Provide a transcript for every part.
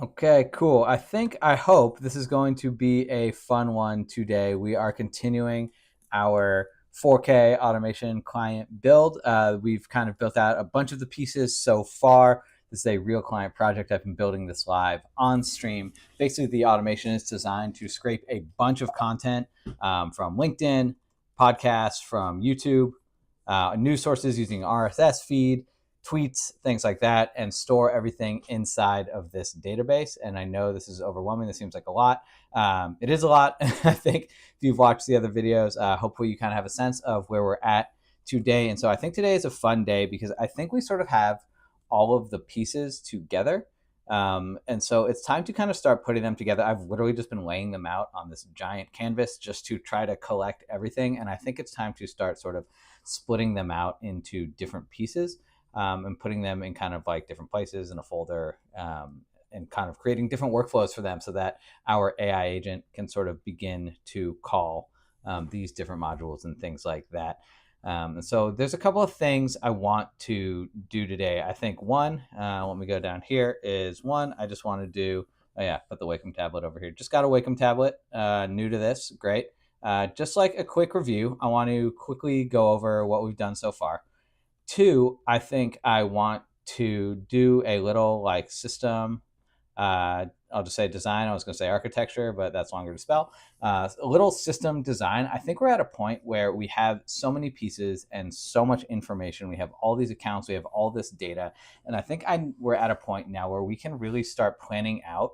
Okay, cool. I hope this is going to be a fun one today. We are continuing our 4K automation client build. We've kind of built out a bunch of the pieces so far. This is a real client project. I've been building this live on stream. Basically, the automation is designed to scrape a bunch of content from LinkedIn, podcasts, from YouTube, news sources using RSS feed, tweets, things like that, and store everything inside of this database. And I know this is overwhelming. This seems like a lot. It is a lot. I think if you've watched the other videos, hopefully you kind of have a sense of where we're at today. And so I think today is a fun day because I think we sort of have all of the pieces together. And so it's time to kind of start putting them together. I've literally just been laying them out on this giant canvas just to try to collect everything. And I think it's time to start sort of splitting them out into different pieces. And putting them in kind of like different places in a folder, and kind of creating different workflows for them so that our AI agent can sort of begin to call these different modules and things like that. And so there's a couple of things I want to do today. I think one, let me go down here, is one, I just want to do, oh yeah, put the Wacom tablet over here. Just got a Wacom tablet, new to this, great. Just like a quick review, I want to quickly go over what we've done so far. Two, I think I want to do a little like system. I'll just say design. I was going to say architecture, but that's longer to spell. A little system design. I think we're at a point where we have so many pieces and so much information. We have all these accounts. We have all this data. And I think we're at a point now where we can really start planning out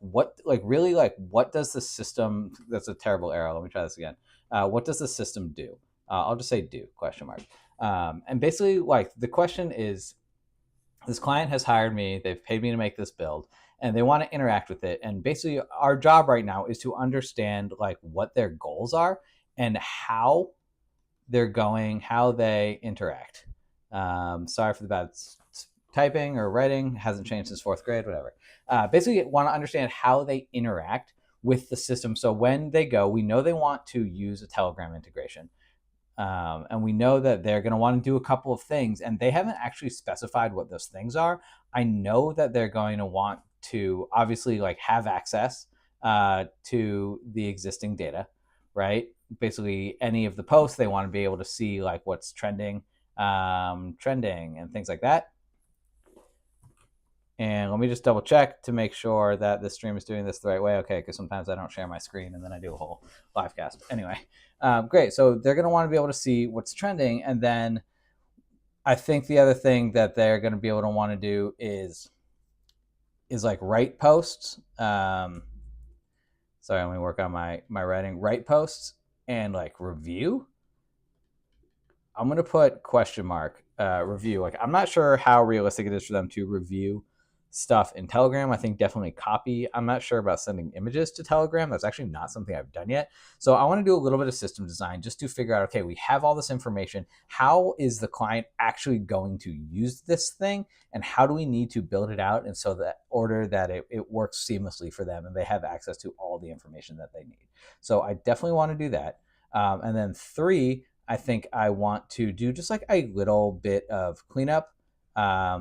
what does the system, that's a terrible arrow. Let me try this again. What does the system do? I'll just say do, question mark. And basically, like, the question is, this client has hired me, they've paid me to make this build, and they want to interact with it. And basically, our job right now is to understand like what their goals are and how they're going, how they interact. Sorry for the bad typing or writing, hasn't changed since fourth grade, whatever. Basically, want to understand how they interact with the system. So when they go, we know they want to use a Telegram integration. And we know that they're going to want to do a couple of things, and they haven't actually specified what those things are. I know that they're going to want to obviously like have access to the existing data, right? Basically, any of the posts, they want to be able to see like what's trending and things like that. And let me just double check to make sure that the stream is doing this the right way. Okay, because sometimes I don't share my screen and then I do a whole live cast. Anyway, great. So they're going to want to be able to see what's trending. And then I think the other thing that they're going to be able to want to do is like write posts. Sorry, let me work on my writing. Write posts and like review. I'm going to put question mark review. Like, I'm not sure how realistic it is for them to review stuff in Telegram. I think definitely copy. I'm not sure about sending images to Telegram. That's actually not something I've done yet. So I want to do a little bit of system design just to figure out, okay, we have all this information. How is the client actually going to use this thing? And how do we need to build it out? And so that order that it works seamlessly for them and they have access to all the information that they need. So I definitely want to do that. And then three, I think I want to do just like a little bit of cleanup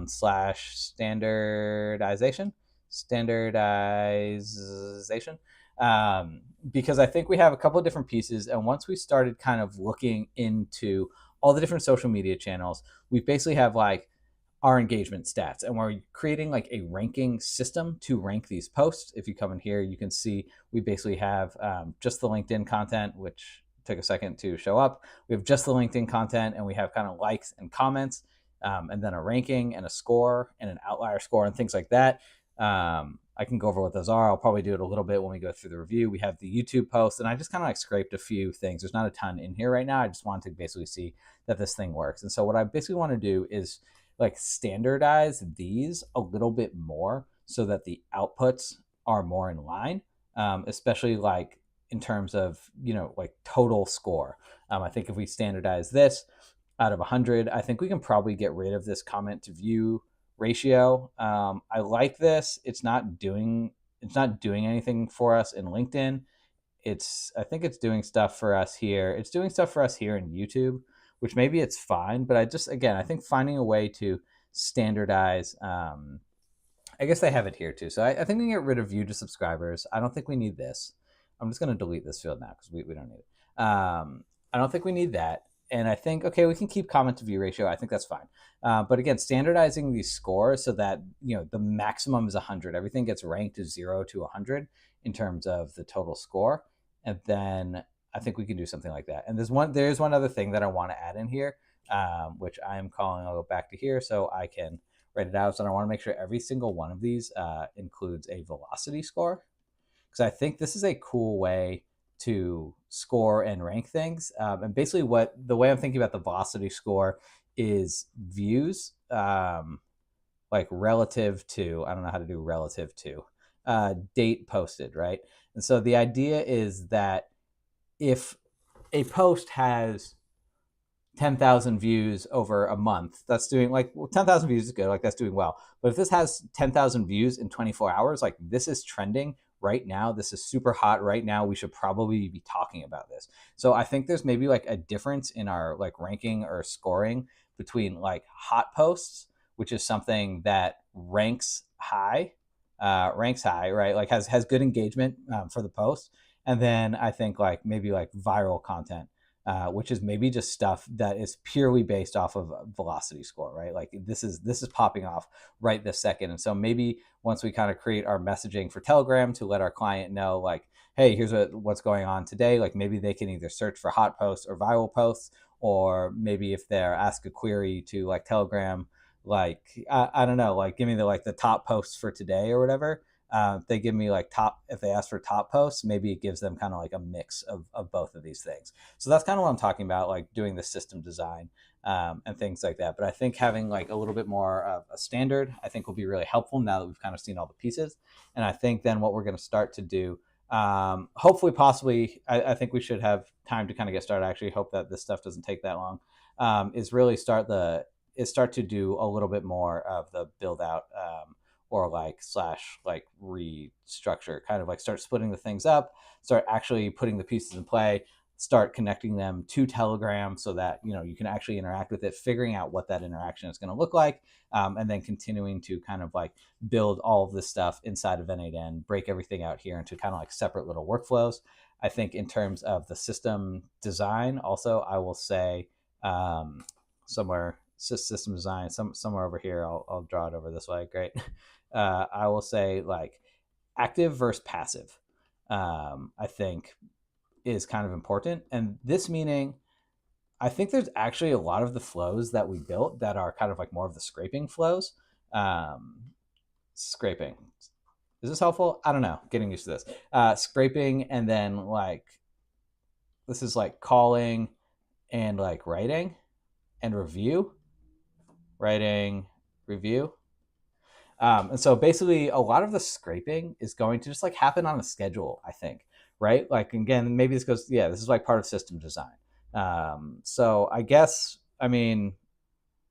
slash standardization, because I think we have a couple of different pieces. And once we started kind of looking into all the different social media channels, we basically have like our engagement stats, and we're creating like a ranking system to rank these posts. If you come in here, you can see we basically have just the LinkedIn content, which took a second to show up. We have just the LinkedIn content, and we have kind of likes and comments, and then a ranking and a score and an outlier score and things like that. I can go over what those are. I'll probably do it a little bit when we go through the review. We have the YouTube post, and I just kind of like scraped a few things. There's not a ton in here right now. I just wanted to basically see that this thing works. And so what I basically want to do is like standardize these a little bit more so that the outputs are more in line, especially like in terms of, like total score. I think if we standardize this out of 100, I think we can probably get rid of this comment to view ratio. I like this. It's not doing anything for us in LinkedIn. I think it's doing stuff for us here. It's doing stuff for us here in YouTube, which maybe it's fine. But I think finding a way to standardize I guess they have it here too. So I think we can get rid of view to subscribers. I don't think we need this. I'm just going to delete this field now because we don't need it. I don't think we need that. And I think, okay, we can keep comment to view ratio. I think that's fine. But again, standardizing these scores so that, the maximum is 100. Everything gets ranked as 0 to 100 in terms of the total score. And then I think we can do something like that. And there's one other thing that I want to add in here, which I'm calling, I'll go back to here so I can write it out. So I want to make sure every single one of these includes a velocity score, because I think this is a cool way to score and rank things. And basically the way I'm thinking about the velocity score is views, like relative to, I don't know how to do relative to, date posted, right? And so the idea is that if a post has 10,000 views over a month, that's doing, like, well, 10,000 views is good, like that's doing well. But if this has 10,000 views in 24 hours, like this is trending right now, this is super hot right now, we should probably be talking about this. So I think there's maybe like a difference in our like ranking or scoring between like hot posts, which is something that ranks high, right? Like has good engagement for the post. And then I think like maybe like viral content, which is maybe just stuff that is purely based off of a velocity score, right? Like this is popping off right this second. And so maybe once we kind of create our messaging for Telegram to let our client know, like, hey, here's what's going on today. Like maybe they can either search for hot posts or viral posts, or maybe if they're ask a query to like Telegram, like I don't know, like give me the top posts for today or whatever. They give me like if they ask for top posts, maybe it gives them kind of like a mix of both of these things. So that's kind of what I'm talking about, like doing the system design and things like that. But I think having like a little bit more of a standard, I think will be really helpful now that we've kind of seen all the pieces. And I think then what we're going to start to do, hopefully, possibly, I think we should have time to kind of get started. I actually hope that this stuff doesn't take that long, is really start to do a little bit more of the build out, or like slash like restructure, kind of like start splitting the things up, start actually putting the pieces in play, start connecting them to Telegram so that you can actually interact with it, figuring out what that interaction is going to look like, and then continuing to kind of like build all of this stuff inside of N8N, break everything out here into kind of like separate little workflows. I think in terms of the system design, also I will say, system design, somewhere over here, I'll draw it over this way. Great. I will say like active versus passive, I think is kind of important. And this meaning, I think there's actually a lot of the flows that we built that are kind of like more of the scraping flows. Scraping. Is this helpful? I don't know. Getting used to this. Scraping, and then like this is like calling and like writing and review. Writing, review. And so basically a lot of the scraping is going to just like happen on a schedule, I think, right? Like, again, maybe this is like part of system design. So I guess, I mean,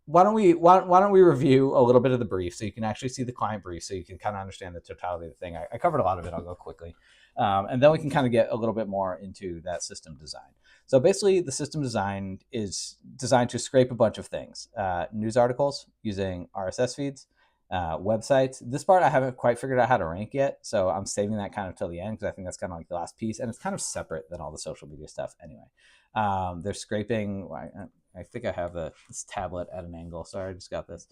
why don't we review a little bit of the brief so you can actually see the client brief so you can kind of understand the totality of the thing. I covered a lot of it. I'll go quickly. And then we can kind of get a little bit more into that system design. So basically the system design is designed to scrape a bunch of things. News articles using RSS feeds, websites. This part I haven't quite figured out how to rank yet, so I'm saving that kind of till the end because I think that's kind of like the last piece, and it's kind of separate than all the social media stuff anyway. They're scraping. I think I have this tablet at an angle. Sorry, I just got this.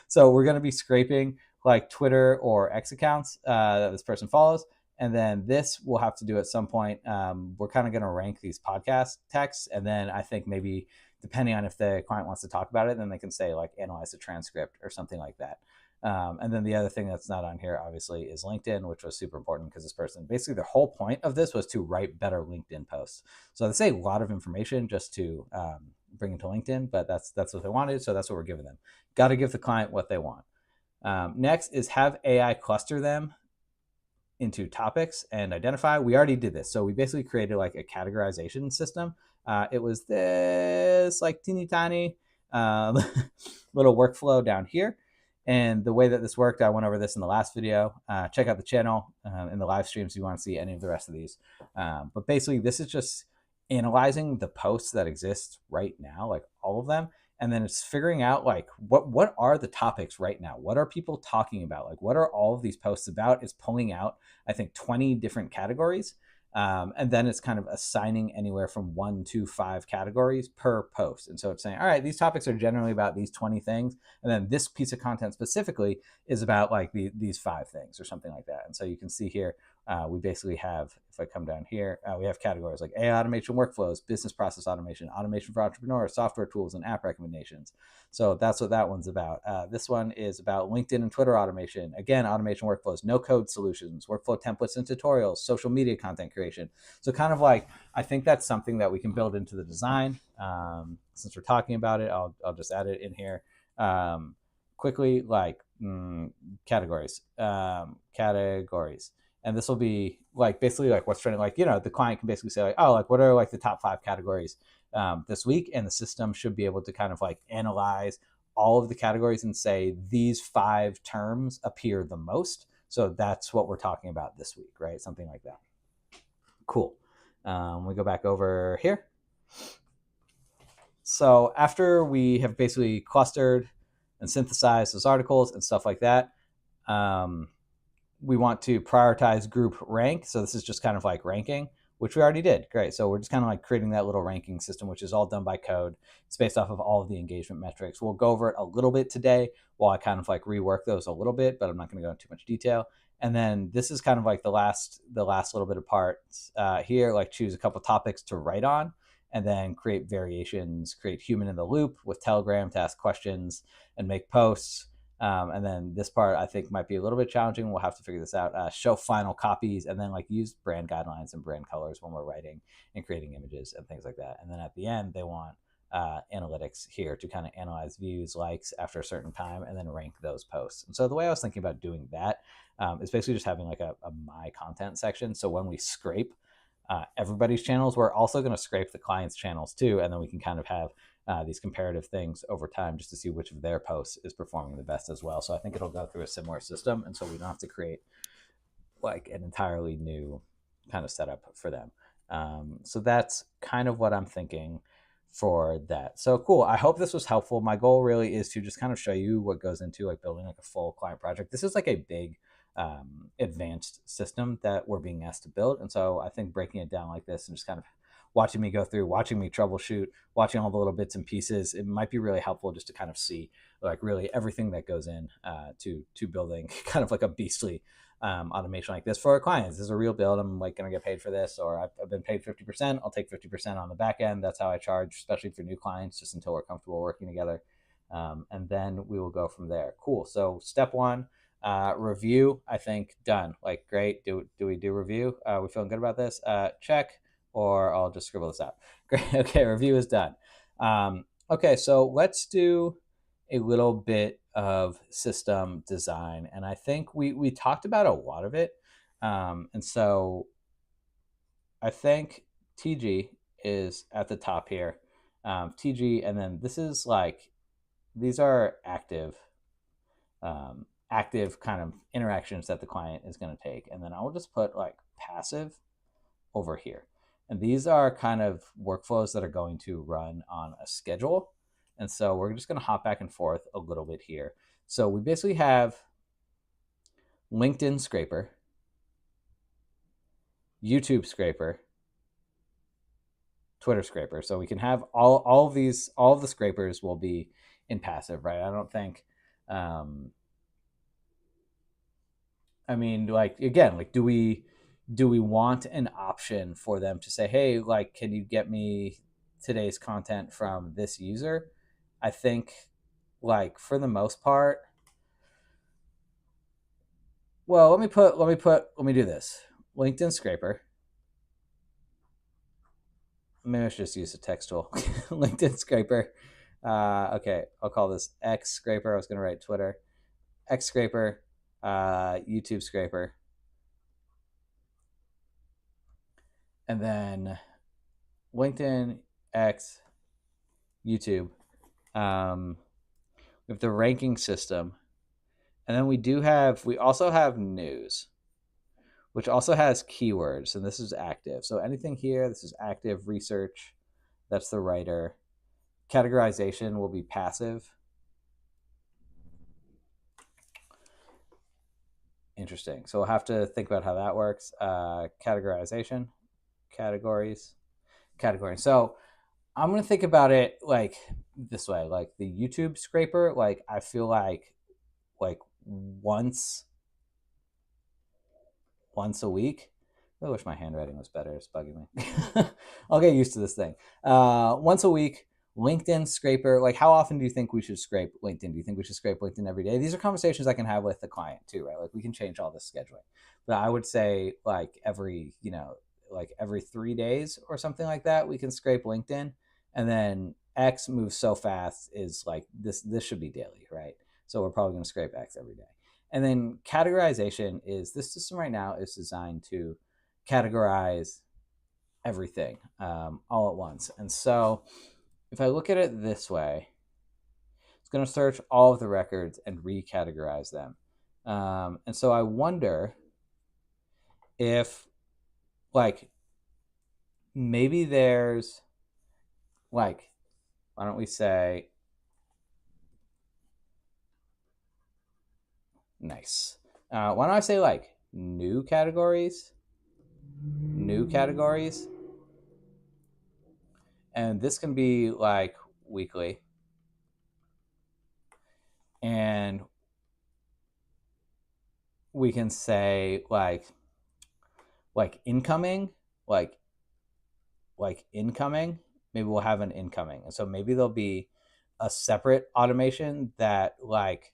So we're going to be scraping like Twitter or X accounts that this person follows. And then this we'll have to do at some point. We're kind of going to rank these podcast texts. And then I think maybe depending on if the client wants to talk about it, then they can say like analyze the transcript or something like that. And then the other thing that's not on here, obviously, is LinkedIn, which was super important because this person, basically the whole point of this was to write better LinkedIn posts. So they say a lot of information just to bring it to LinkedIn, but that's what they wanted. So that's what we're giving them. Got to give the client what they want. Next is have AI cluster them into topics and identify. We already did this. So we basically created like a categorization system. It was this like teeny tiny little workflow down here. And the way that this worked, I went over this in the last video. Check out the channel in the live streams if you want to see any of the rest of these. But basically, this is just analyzing the posts that exist right now, like all of them, and then it's figuring out like what are the topics right now, what are people talking about, like what are all of these posts about. It's pulling out, I think, 20 different categories, and then it's kind of assigning anywhere from 1 to 5 categories per post. And so it's saying, all right, these topics are generally about these 20 things, and then this piece of content specifically is about like these 5 things or something like that. And so you can see here, we basically have, if I come down here, we have categories like AI automation workflows, business process automation, automation for entrepreneurs, software tools, and app recommendations. So that's what that one's about. This one is about LinkedIn and Twitter automation. Again, automation workflows, no code solutions, workflow templates and tutorials, social media content creation. So kind of like, I think that's something that we can build into the design. Since we're talking about it, I'll just add it in here quickly, like categories. And this will be like basically like what's trending. Like, the client can basically say like, oh, like what are like the top 5 categories this week, and the system should be able to kind of like analyze all of the categories and say these 5 terms appear the most, so that's what we're talking about this week, right? Something like that. Cool. We go back over here. So after we have basically clustered and synthesized those articles and stuff like that, we want to prioritize group rank. So this is just kind of like ranking, which we already did. Great. So we're just kind of like creating that little ranking system, which is all done by code. It's based off of all of the engagement metrics. We'll go over it a little bit today while I kind of like rework those a little bit, but I'm not going to go into too much detail. And then this is kind of like the last little bit of parts here, like choose a couple topics to write on, and then create variations, create human in the loop with Telegram to ask questions and make posts. And then this part I think might be a little bit challenging. We'll have to figure this out. Show final copies, and then like use brand guidelines and brand colors when we're writing and creating images and things like that. And then at the end, they want analytics here to kind of analyze views, likes after a certain time, and then rank those posts. And so the way I was thinking about doing that is basically just having like a my content section. So when we scrape everybody's channels, we're also going to scrape the client's channels too, and then we can kind of have these comparative things over time just to see which of their posts is performing the best as well. So I think it'll go through a similar system, and so we don't have to create like an entirely new kind of setup for them. So that's kind of what I'm thinking for that. So cool. I hope this was helpful. My goal really is to just kind of show you what goes into like building like a full client project. This is like a big advanced system that we're being asked to build. And so I think breaking it down like this and just kind of watching me go through, watching me troubleshoot, watching all the little bits and pieces, it might be really helpful just to kind of see like really everything that goes in to building kind of like a beastly automation like this for our clients. This is a real build. I'm like going to get paid for this, or I've been paid 50%. I'll take 50% on the back end. That's how I charge, especially for new clients, just until we're comfortable working together. And then we will go from there. Cool. So step 1, review, I think done. Like great. Do we do review? We feeling good about this? Check, or I'll just scribble this out. Great. Okay. Review is done. Okay. So let's do a little bit of system design. And I think we talked about a lot of it. And so I think TG is at the top here. TG, and then this is like, these are active kind of interactions that the client is going to take. And then I will just put like passive over here. And these are kind of workflows that are going to run on a schedule. And so we're just going to hop back and forth a little bit here. So we basically have LinkedIn scraper, YouTube scraper, Twitter scraper. So we can have all of these, all of the scrapers will be in passive, right? I don't think, I mean, like, again, like, do we want an option for them to say, hey, like, can you get me today's content from this user? I think, like, for the most part, well, let me do this. LinkedIn scraper. Maybe I should just use a text tool. LinkedIn scraper. Okay, I'll call this X scraper. I was going to write Twitter. X scraper, YouTube scraper. And then LinkedIn, X, YouTube. We have the ranking system. And then we also have news, which also has keywords, and this is active. So anything here, this is active research. That's the writer. categorization will be passive. Interesting. So we'll have to think about how that works. Categorization, categories, category. So I'm gonna think about it like this way, like the YouTube scraper. Like I feel like once a week. I wish my handwriting was better. It's bugging me. I'll get used to this thing. Once a week, LinkedIn scraper. Like, how often do you think we should scrape LinkedIn? Do you think we should scrape LinkedIn every day? These are conversations I can have with the client too, right? Like, we can change all this scheduling. But I would say like every 3 days or something like that, we can scrape LinkedIn. And then X moves so fast is like this should be daily, right? So we're probably going to scrape X every day. And then categorization is this system right now is designed to categorize everything all at once. And so if I look at it this way, it's going to search all of the records and recategorize them. And so I wonder if like maybe there's like, why don't we say, nice. Why don't I say like new categories? New categories. And this can be like weekly. And we can say like incoming, like incoming. Maybe we'll have an incoming. And so maybe there'll be a separate automation that like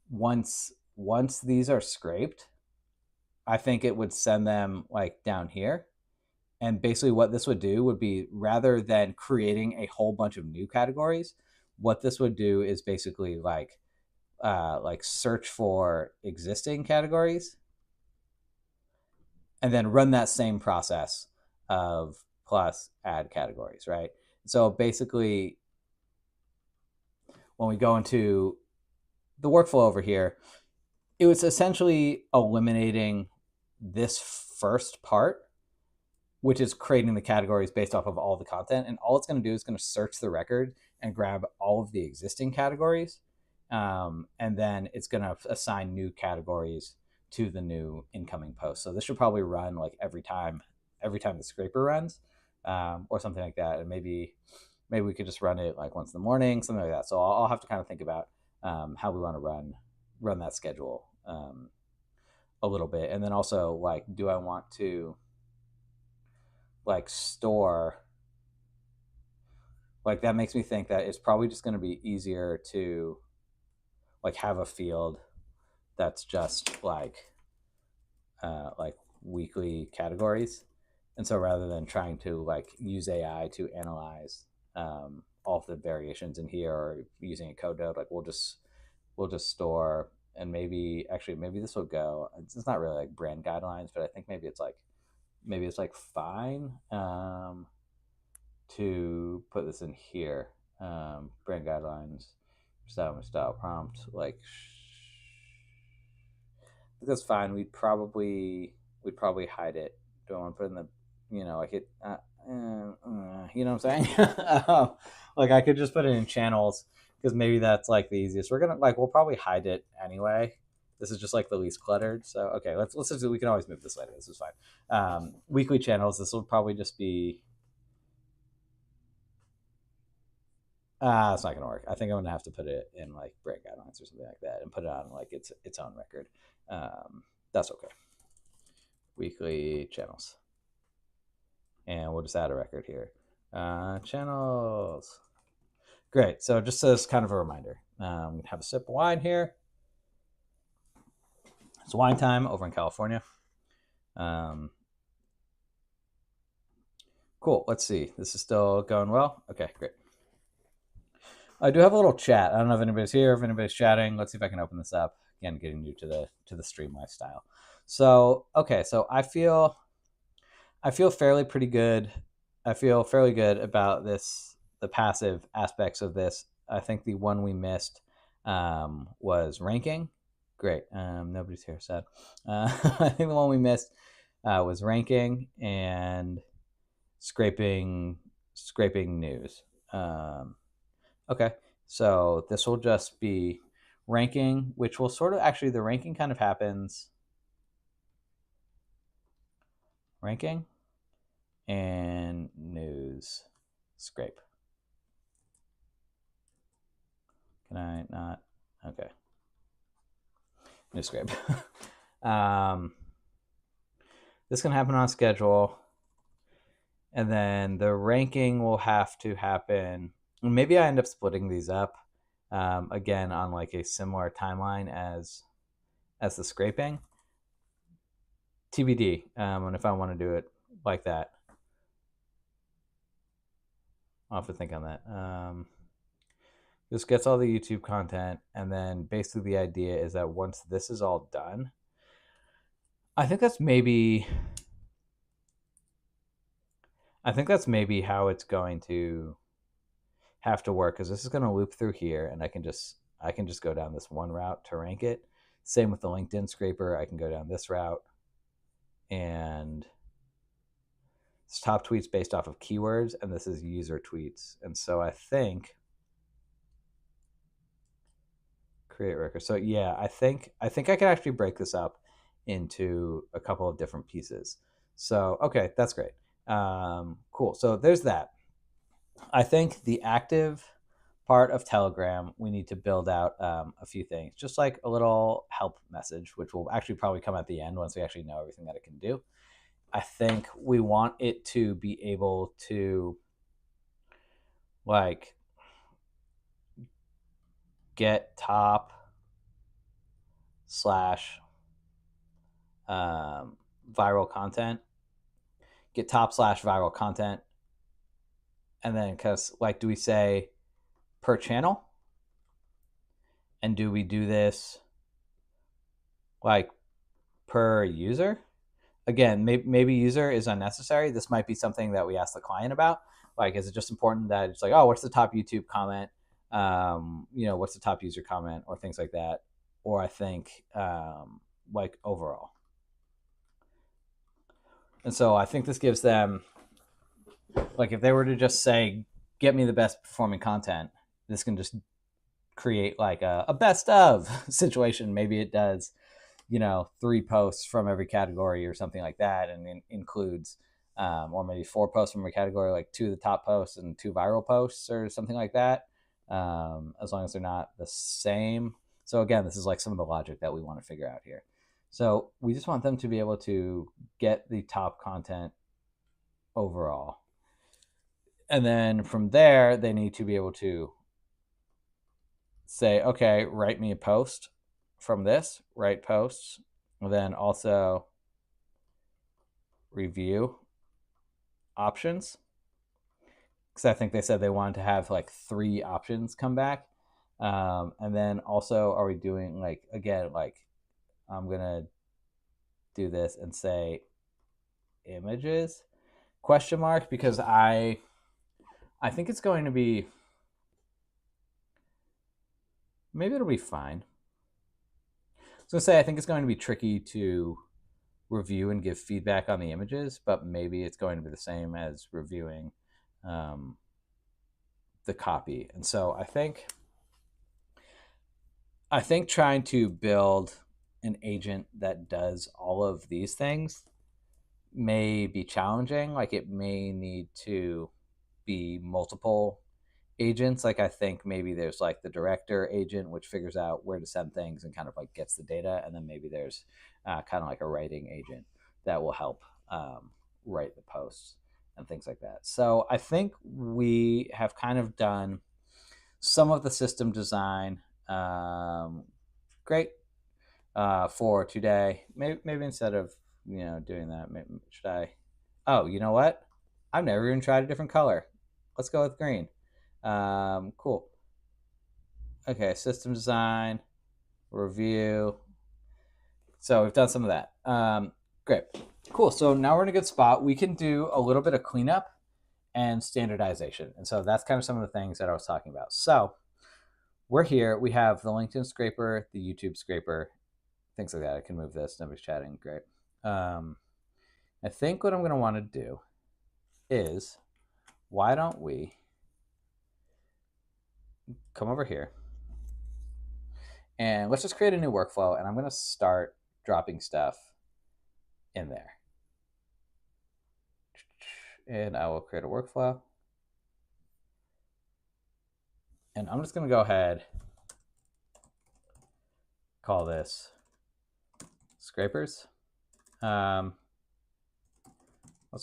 once these are scraped, I think it would send them like down here. And basically what this would do would be, rather than creating a whole bunch of new categories, what this would do is basically like search for existing categories and then run that same process of plus add categories, right? So basically, when we go into the workflow over here, it was essentially eliminating this first part, which is creating the categories based off of all the content. And all it's going to do is going to search the record and grab all of the existing categories. And then it's going to assign new categories to the new incoming post. So this should probably run like every time the scraper runs, or something like that. And maybe we could just run it like once in the morning, something like that. So I'll have to kind of think about how we want to run that schedule a little bit. And then also, like, do I want to like store, like, that makes me think that it's probably just going to be easier to like have a field that's just like weekly categories. And so rather than trying to like use AI to analyze all of the variations in here, or using a code node, like we'll just store. And maybe this will go, it's not really like brand guidelines, but I think maybe it's like fine to put this in here. Brand guidelines, style prompt, like that's fine. We'd probably hide it. Don't want to put in the, like it, you know what I'm saying? Like I could just put it in channels, because maybe that's like the easiest. We'll probably hide it anyway. This is just like the least cluttered. So okay, let's just, we can always move this later. This is fine. Weekly channels. This will probably just be. It's not gonna work. I think I'm gonna have to put it in like brand guidelines or something like that, and put it on like its own record. That's okay. Weekly channels, and we'll just add a record here. Channels. Great. So just as kind of a reminder, have a sip of wine here. It's wine time over in California. Cool. Let's see. This is still going well. Okay, great. I do have a little chat. I don't know if anybody's here, if anybody's chatting. Let's see if I can open this up. Again, getting you to the stream lifestyle. So okay, so I feel fairly pretty good. I feel fairly good about this, the passive aspects of this. I think the one we missed was ranking. Great. Nobody's here, sad. I think the one we missed was ranking and scraping news. Okay, so this will just be ranking, which will sort of actually the ranking kind of happens ranking and news scrape. Can I not? Okay, news scrape. um, this can happen on schedule, and then the ranking will have to happen. Maybe I end up splitting these up again on like a similar timeline as the scraping. TBD, and if I want to do it like that, I'll have to think on that. This gets all the YouTube content, and then basically the idea is that once this is all done, I think that's maybe how it's going to have to work, because this is going to loop through here, and I can just go down this one route to rank it. Same with the LinkedIn scraper, I can go down this route, and it's top tweets based off of keywords, and this is user tweets. And so I think create record. So yeah, I think I can actually break this up into a couple of different pieces. So okay, that's great. Cool. So there's that. I think the active part of Telegram, we need to build out a few things, just like a little help message, which will actually probably come at the end once we actually know everything that it can do. I think we want it to be able to like get top slash viral content, get top slash viral content, and then because like, do we say per channel, and do we do this like per user? Again, maybe user is unnecessary. This might be something that we ask the client about. Like, is it just important that it's like, oh, what's the top YouTube comment? What's the top user comment, or things like that? Or I think like overall. And so I think this gives them, like, if they were to just say, get me the best performing content, this can just create like a best of situation. Maybe it does, 3 posts from every category or something like that, and includes, or maybe 4 posts from a category, like 2 of the top posts and 2 viral posts or something like that, as long as they're not the same. So again, this is like some of the logic that we want to figure out here. So we just want them to be able to get the top content overall. And then from there, they need to be able to say, okay, write me a post from this, write posts, and then also review options. Because I think they said they wanted to have like 3 options come back. And then also, are we doing like, again, like I'm going to do this and say images question mark, because I think it's going to be, maybe it'll be fine. I was going to say, I think it's going to be tricky to review and give feedback on the images, but maybe it's going to be the same as reviewing the copy. And so I think trying to build an agent that does all of these things may be challenging. Like, it may need to be multiple agents. Like, I think maybe there's like the director agent, which figures out where to send things and kind of like gets the data. And then maybe there's kind of like a writing agent that will help write the posts and things like that. So I think we have kind of done some of the system design. Great for today. Maybe instead of doing that, maybe, should I? Oh, you know what? I've never even tried a different color. Let's go with green. Cool. Okay, system design, review. So we've done some of that. Great. Cool. So now we're in a good spot. We can do a little bit of cleanup and standardization. And so that's kind of some of the things that I was talking about. So we're here. We have the LinkedIn scraper, the YouTube scraper, things like that. I can move this. Nobody's chatting. Great. I think what I'm going to want to do is, why don't we come over here, and let's just create a new workflow, and I'm going to start dropping stuff in there. And I will create a workflow. And I'm just going to go ahead, call this scrapers. Let's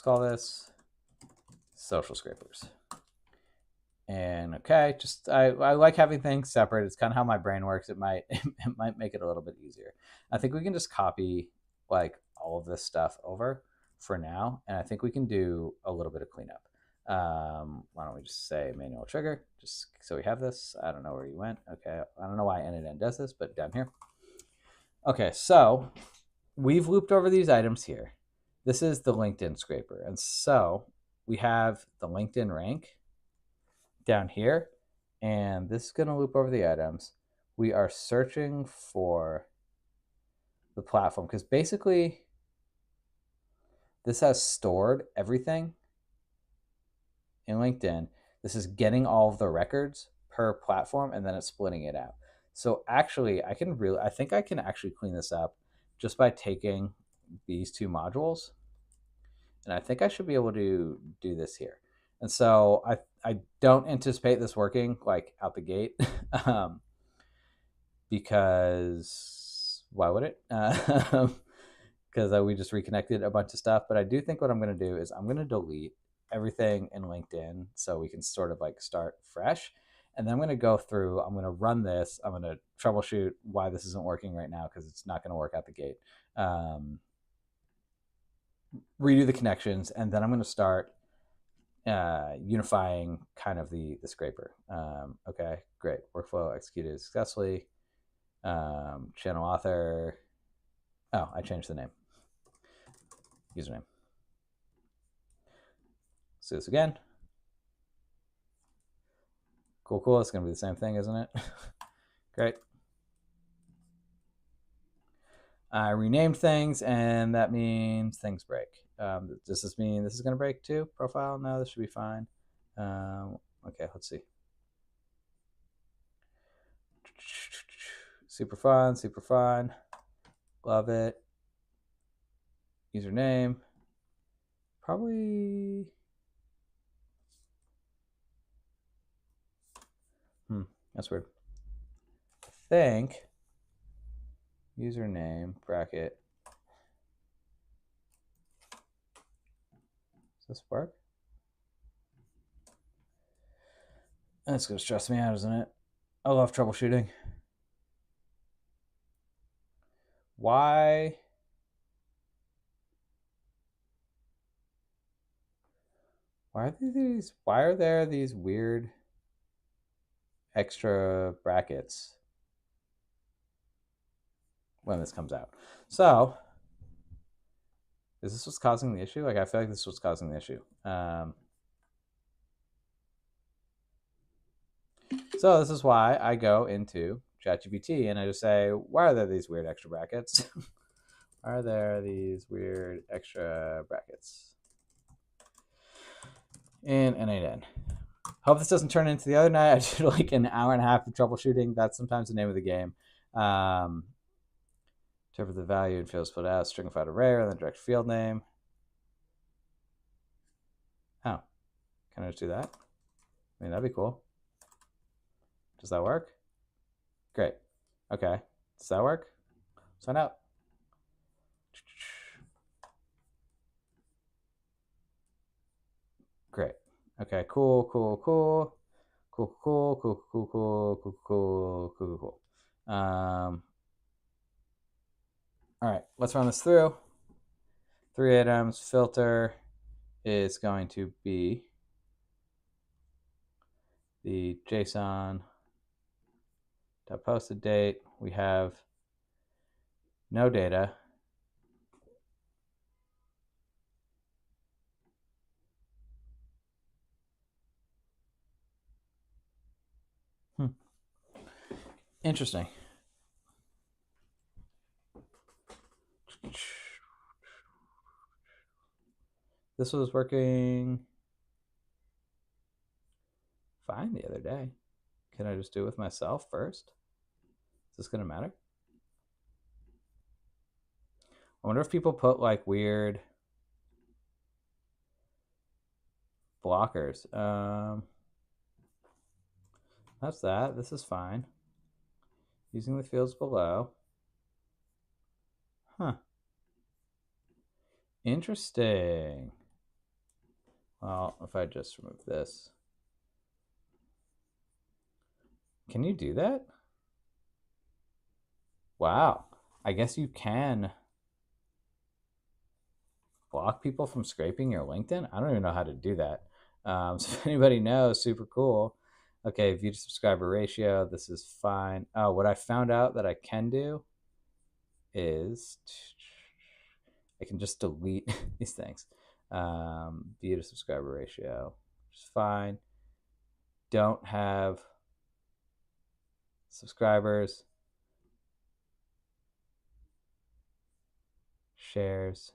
call this social scrapers. And okay, just I like having things separate. It's kind of how my brain works. It might make it a little bit easier. I think we can just copy like all of this stuff over for now, and I think we can do a little bit of cleanup. Why don't we just say manual trigger, just so we have this. I don't know where you went. Okay, I don't know why n does this, but down here. Okay, so we've looped over these items here. This is the LinkedIn scraper, and so we have the LinkedIn rank down here, and this is going to loop over the items. We are searching for the platform because basically this has stored everything in LinkedIn. This is getting all of the records per platform, and then it's splitting it out. So actually, I think I can actually clean this up just by taking these two modules, and I think I should be able to do this here. And so I don't anticipate this working like out the gate because why would it? Because we just reconnected a bunch of stuff. But I do think what I'm going to do is I'm going to delete everything in LinkedIn so we can sort of like start fresh. And then I'm going to go through, I'm going to run this. I'm going to troubleshoot why this isn't working right now because it's not going to work out the gate. Redo the connections, and then I'm going to start unifying kind of the scraper. Okay, great. Workflow executed successfully. Channel author. Oh, I changed the name. Username. Let's do this again. Cool. It's going to be the same thing, isn't it? Great. I renamed things, and that means things break. Does this mean this is going to break too? Profile? No, this should be fine. Okay, let's see. Super fun. Love it. Username. Probably. That's weird. I think username bracket. Does this work? That's going to stress me out, isn't it? I love troubleshooting. Why? Why are there these weird extra brackets when this comes out? So, is this what's causing the issue? Like, I feel like this is what's causing the issue. So this is why I go into ChatGPT and I just say, why are there these weird extra brackets? Why are there these weird extra brackets? In N8N. Hope this doesn't turn into the other night. I did like an hour and a half of troubleshooting. That's sometimes the name of the game. Interpret the value and field split out, stringified array, and then direct field name. Oh, can I just do that? I mean, that'd be cool. Does that work? Great. Okay. Does that work? Sign out. Great. Okay, cool. All right, let's run this through. 3 items. Filter is going to be the JSON posted date. We have no data. Interesting. This was working fine the other day. Can I just do it with myself first? Is this gonna matter? I wonder if people put like weird blockers. That's that. This is fine. Using the fields below. Huh. Interesting. Well, if I just remove this. Can you do that? Wow. I guess you can block people from scraping your LinkedIn. I don't even know how to do that. So if anybody knows, super cool. Okay, view to subscriber ratio. This is fine. Oh, what I found out that I can do is I can just delete these things. View to subscriber ratio, which is fine. Don't have subscribers, shares.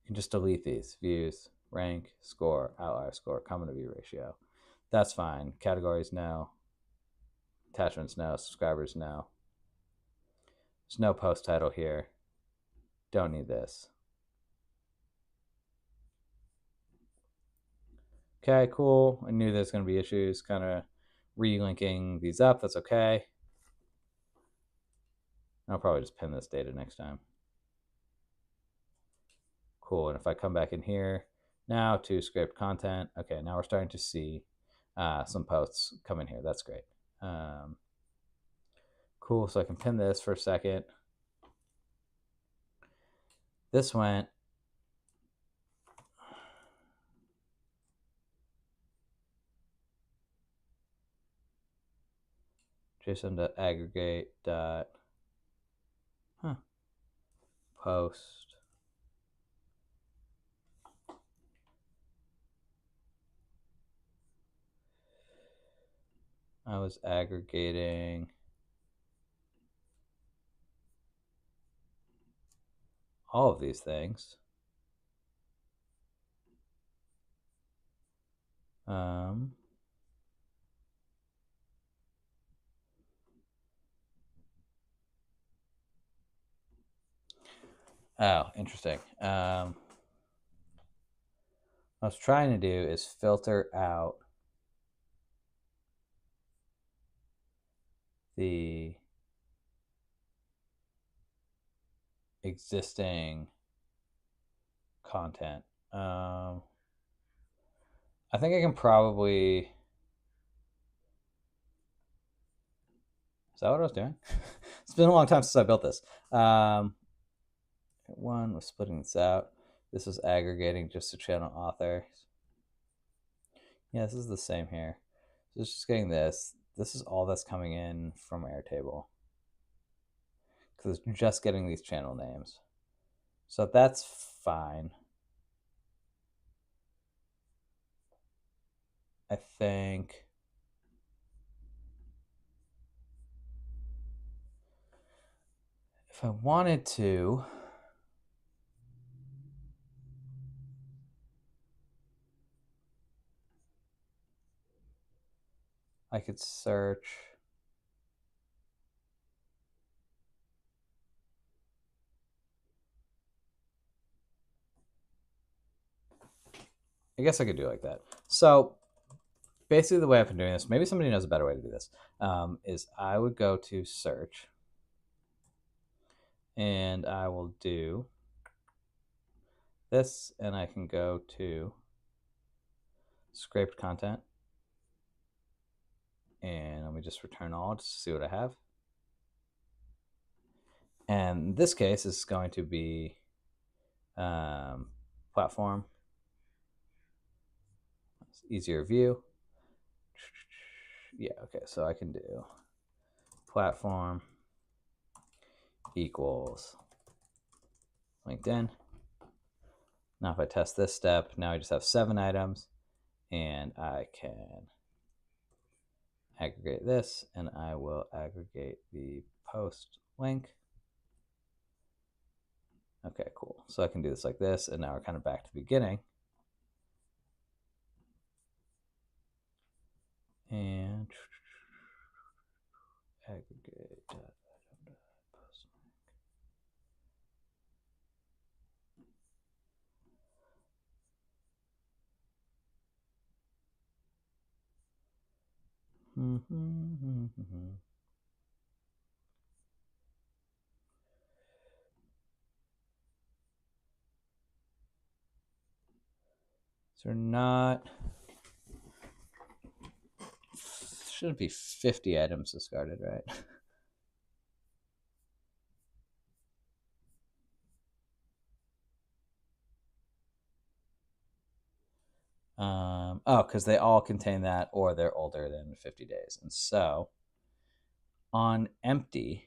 You can just delete these views, rank, score, outlier score, common to view ratio. That's fine. Categories, no. Attachments, no. Subscribers, no. There's no post title here. Don't need this. Okay, cool. I knew there's going to be issues kind of relinking these up. That's okay. I'll probably just pin this data next time. Cool. And if I come back in here now to scraped content, okay, now we're starting to see some posts come in here. That's great. Cool. So I can pin this for a second. This went JSON.aggregate dot post. I was aggregating all of these things. Oh, interesting. What I was trying to do is filter out the existing content. I think I can probably. Is that what I was doing? It's been a long time since I built this. One was splitting this out. This was aggregating just to channel authors. Yeah, this is the same here. So it's just getting this. This is all that's coming in from Airtable. Because it's just getting these channel names. So that's fine. I think if I wanted to, I could search. I guess I could do it like that. So basically the way I've been doing this, maybe somebody knows a better way to do this, is I would go to search and I will do this, and I can go to scraped content, and let me just return all just to see what I have. And in this case, it's going to be platform. It's easier view. Yeah, okay, so I can do platform equals LinkedIn. Now if I test this step, now I just have 7 items, and I can aggregate this, and I will aggregate the post link. Okay, cool. So I can do this like this, and now we're kind of back to the beginning. And aggregate post. So not, shouldn't be 50 items discarded, right? Oh, because they all contain that, or they're older than 50 days. And so on empty,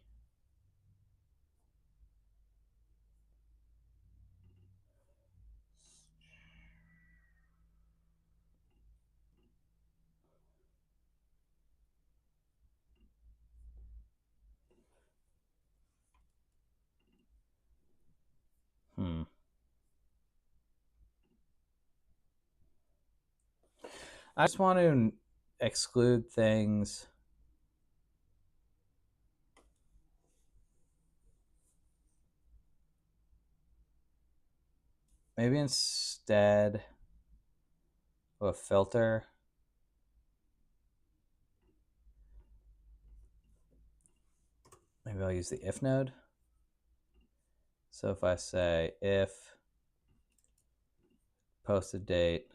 I just want to exclude things. Maybe instead of a filter, maybe I'll use the if node. So if I say if posted date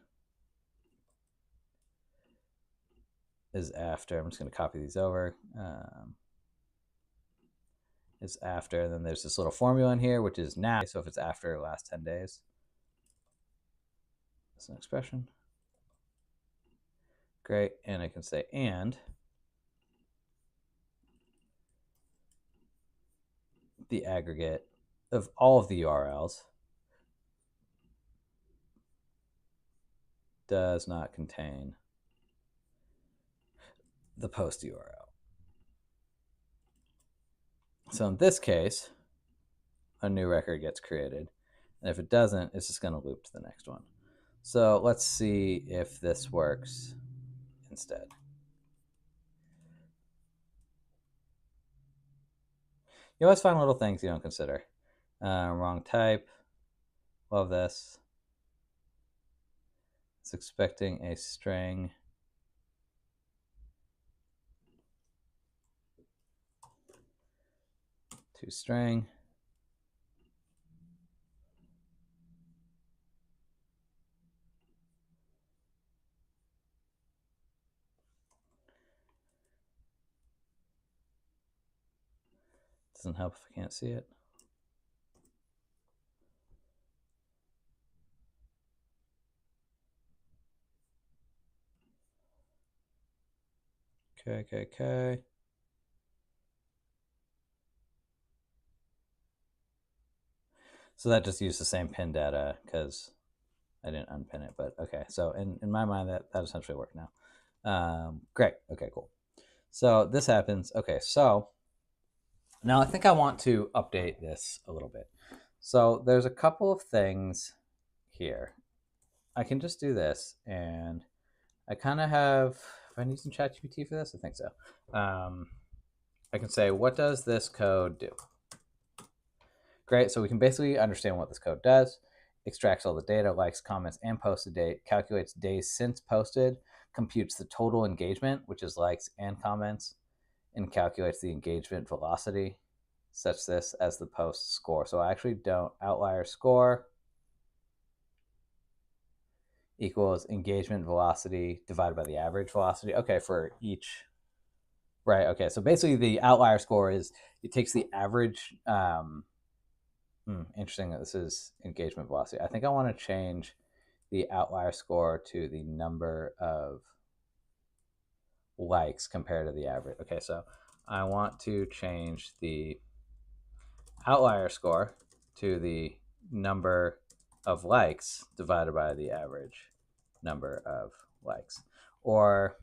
is after, I'm just going to copy these over. Is after, and then there's this little formula in here, which is now. So if it's after the last 10 days, that's an expression. Great. And I can say and the aggregate of all of the URLs does not contain the post URL. So in this case, a new record gets created. And if it doesn't, it's just going to loop to the next one. So let's see if this works instead. You always find little things you don't consider. Wrong type. Love this. It's expecting a string. To string. Doesn't help if I can't see it. Okay. So that just used the same pin data because I didn't unpin it, but okay. So in my mind, that essentially worked now. Great. Okay, cool. So this happens. Okay, so now I think I want to update this a little bit. So there's a couple of things here. I can just do this, and I kind of have, if I'm using ChatGPT for this, I think so. I can say, what does this code do? Great, so we can basically understand what this code does. Extracts all the data, likes, comments, and posted date, calculates days since posted, computes the total engagement, which is likes and comments, and calculates the engagement velocity, such this as the post score. So I actually don't, outlier score equals engagement velocity divided by the average velocity. Okay, for each, right, okay. So basically the outlier score is, it takes the average, interesting that this is engagement velocity. I think I want to change the outlier score to the number of likes compared to the average. Okay, so I want to change the outlier score to the number of likes divided by the average number of likes. Or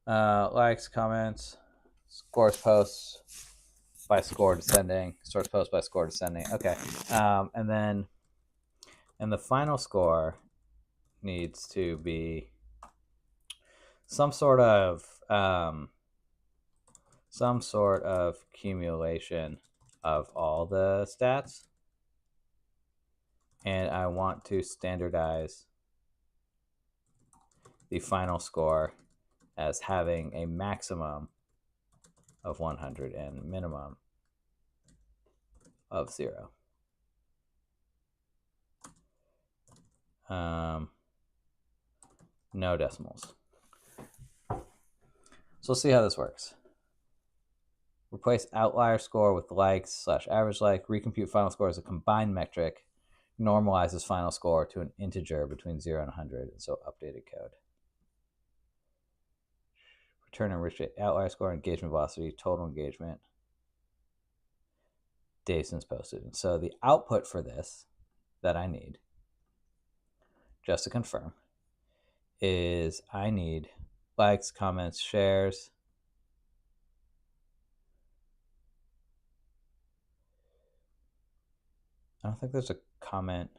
likes, comments, scores, posts by score descending, source post by score descending. Okay, and then, and the final score needs to be some sort of accumulation of all the stats, and I want to standardize the final score as having a maximum of 100 and minimum of 0. No decimals. So let's see how this works. Replace outlier score with likes / average like. Recompute final score as a combined metric. Normalizes final score to an integer between 0 and 100. And so updated code. Return enriched outlier score, engagement velocity, total engagement, days since posted. And so the output for this that I need, just to confirm, is I need likes, comments, shares. I don't think there's a comment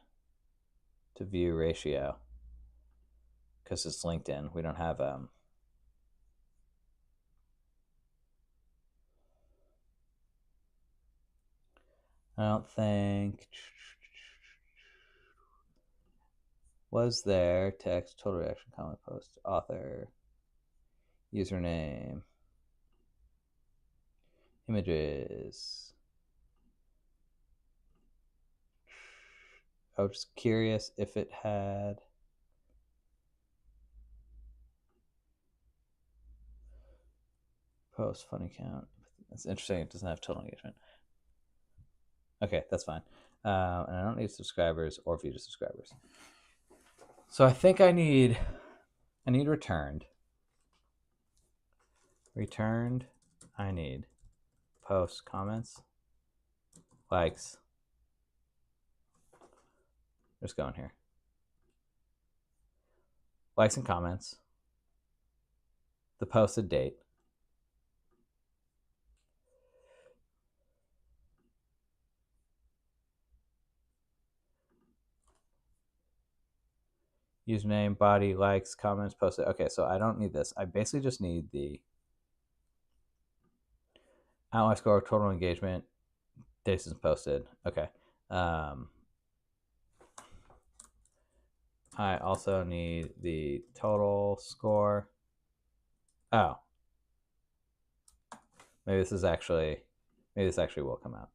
to view ratio because it's LinkedIn. We don't have I don't think. Was there text, total reaction, comment, post, author, username, images? I was just curious if it had post, funny count. That's interesting. It doesn't have total engagement. Okay, that's fine. And I don't need subscribers or view to subscribers. So I think I need returned. Returned, I need posts, comments, likes. Just going here. Likes and comments. The posted date. Username, body, likes, comments, posted. Okay, so I don't need this. I basically just need the outlier score, total engagement, days since posted. Okay. I also need the total score. Oh. Maybe this actually will come out.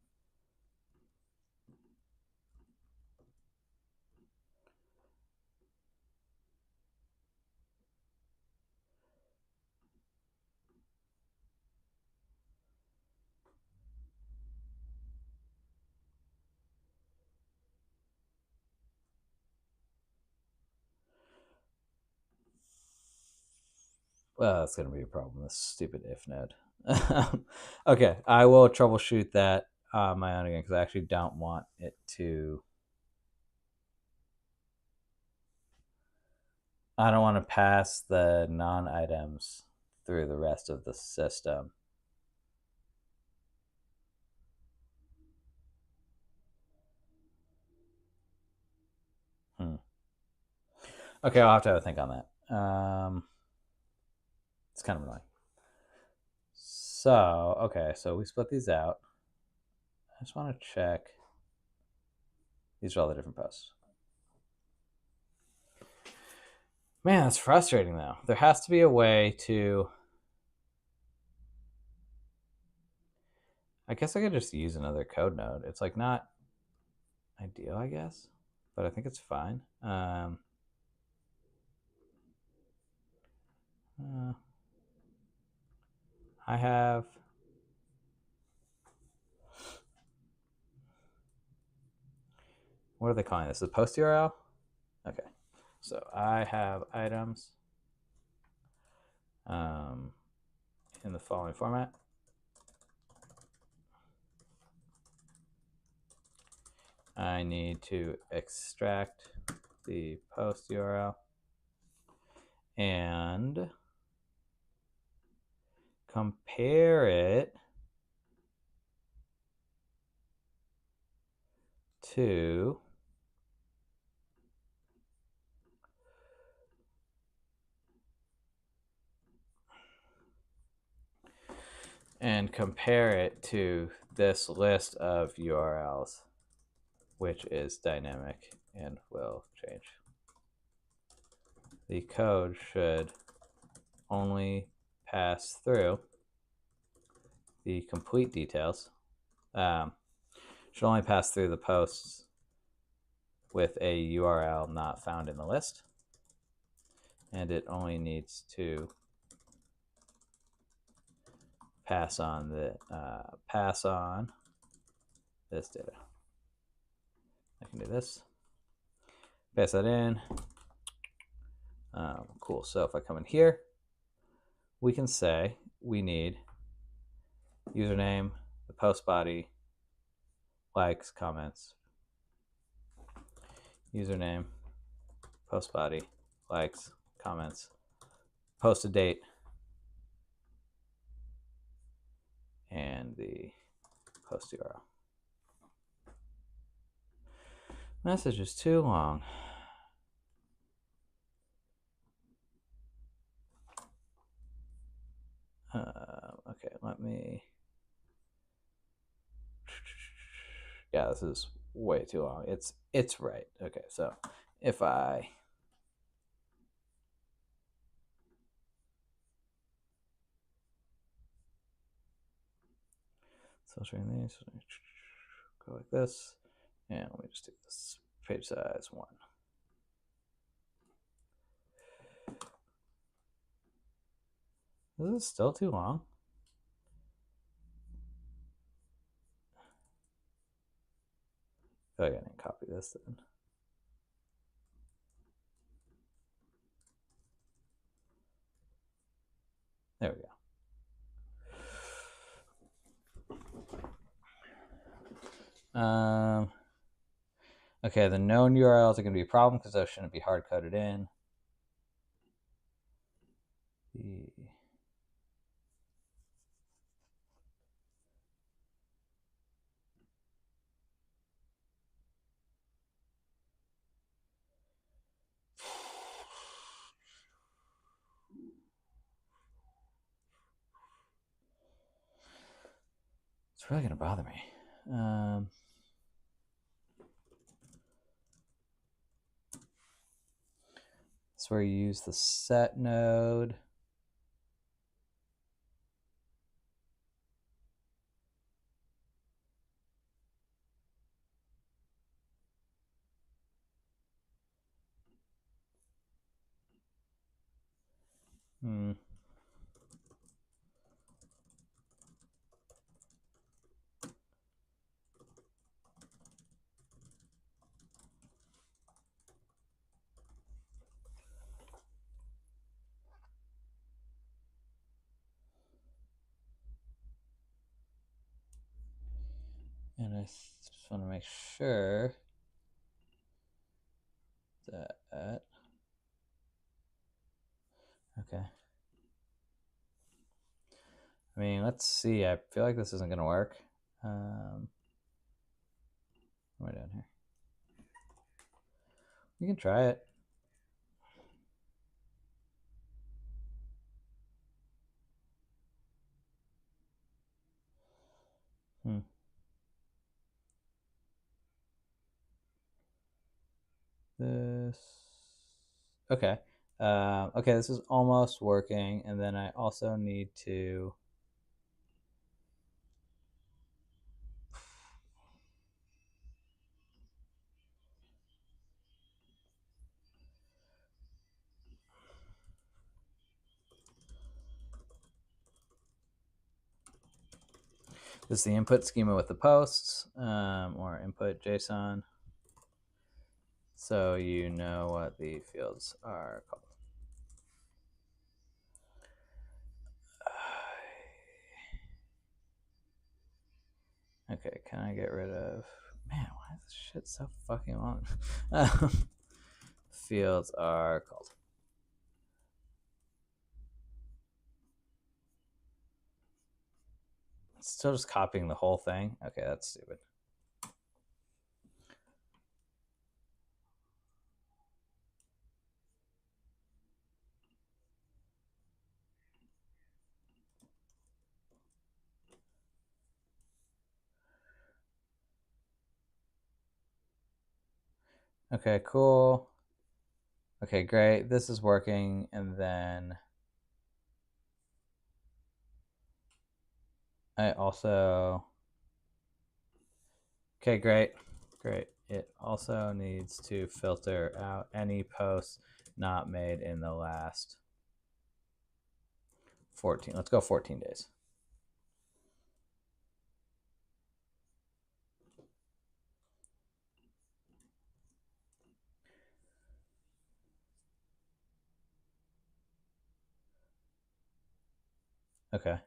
Well, that's going to be a problem, this stupid if node. Okay, I will troubleshoot that on my own again because I actually don't want it to. I don't want to pass the non-items through the rest of the system. Okay, I'll have to have a think on that. It's kind of annoying. So, okay, so we split these out. I just want to check. These are all the different posts. Man, that's frustrating though. There has to be a way to. I guess I could just use another code node. It's like not ideal, I guess, but I think it's fine. I have. What are they calling this? The post URL? Okay. So I have items in the following format. I need to extract the post URL and compare it to and compare it to this list of URLs, which is dynamic and will change. The code should only pass through the complete details. Should only pass through the posts with a URL not found in the list, and it only needs to pass on this data. I can do this. Pass that in. Cool. So if I come in here, we can say we need username, the post body, likes, comments. Username, post body, likes, comments, post a date, and the post URL. Message is too long. Okay, let me. Yeah, this is way too long. It's right. Okay, so if I filtering these, go like this, and let me just do this page size 1. This is still too long. Go ahead and copy this then. There we go. Okay, the known URLs are going to be a problem because those shouldn't be hard coded in. It's really going to bother me. That's where you use the set node. And I just want to make sure that, okay. I mean, let's see. I feel like this isn't going to work. What am I doing here? You can try it. This. Okay. Okay, this is almost working. And then I also need to. This is the input schema with the posts, or input JSON. So you know what the fields are called. Okay, can I get rid of... Man, why is this shit so fucking long? Fields are called. It's still just copying the whole thing. Okay, that's stupid. Okay, cool. Okay, great. This is working. And then I also, okay, great. Great. It also needs to filter out any posts not made in the last 14. Let's go 14 days. Okay,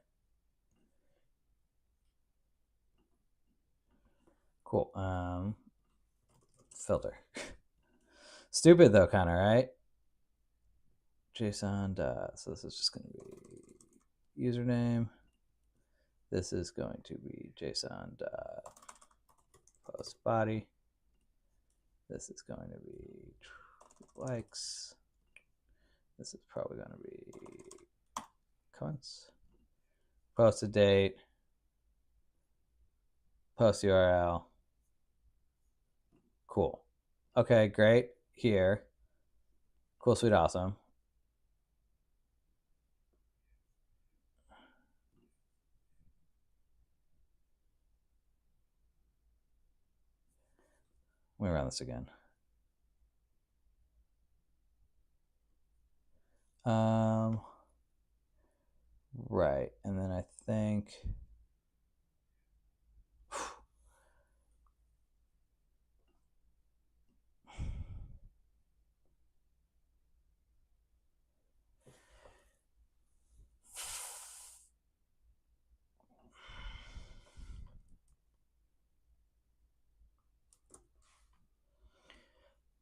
cool. Filter. Stupid though, kind of, right? JSON. So this is just going to be username. This is going to be JSON post body. This is going to be likes. This is probably going to be comments. Post a date. Post URL. Cool. Okay, great. Here. Cool, sweet, awesome. Let me run this again. Right. And then I think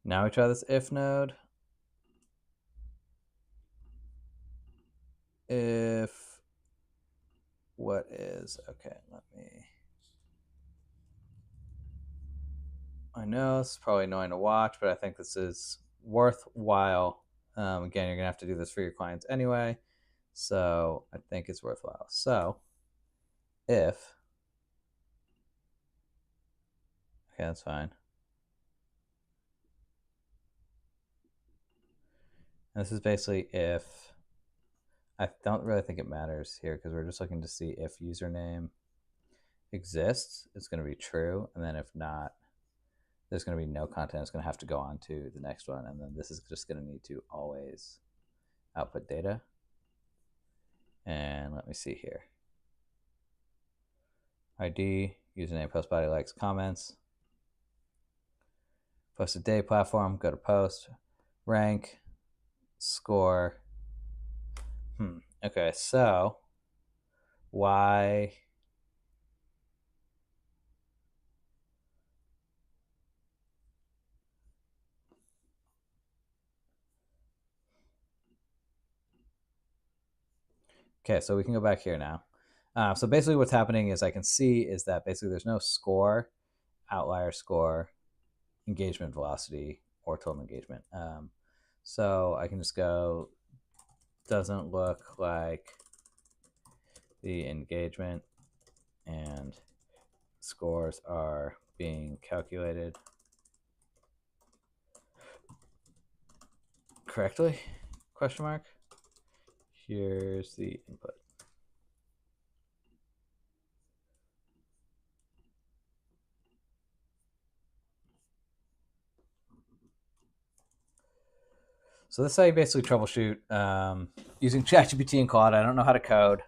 now we try this if node. If what is okay, let me. I know it's probably annoying to watch, but I think this is worthwhile. Again, you're gonna have to do this for your clients anyway, so I think it's worthwhile. So if okay, that's fine. And this is basically if I don't really think it matters here because we're just looking to see if username exists, it's going to be true, and then if not, there's going to be no content. It's going to have to go on to the next one, and then this is just going to need to always output data. And let me see here. ID, username, post body, likes, comments. Post a day platform, go to post, rank, score. Okay, so why? Okay, so we can go back here now. So basically what's happening is I can see is that basically there's no score, outlier score, engagement velocity, or total engagement. So I can just go, doesn't look like the engagement and scores are being calculated correctly, question mark. Here's the input. So this is how you basically troubleshoot using ChatGPT and Claude. I don't know how to code.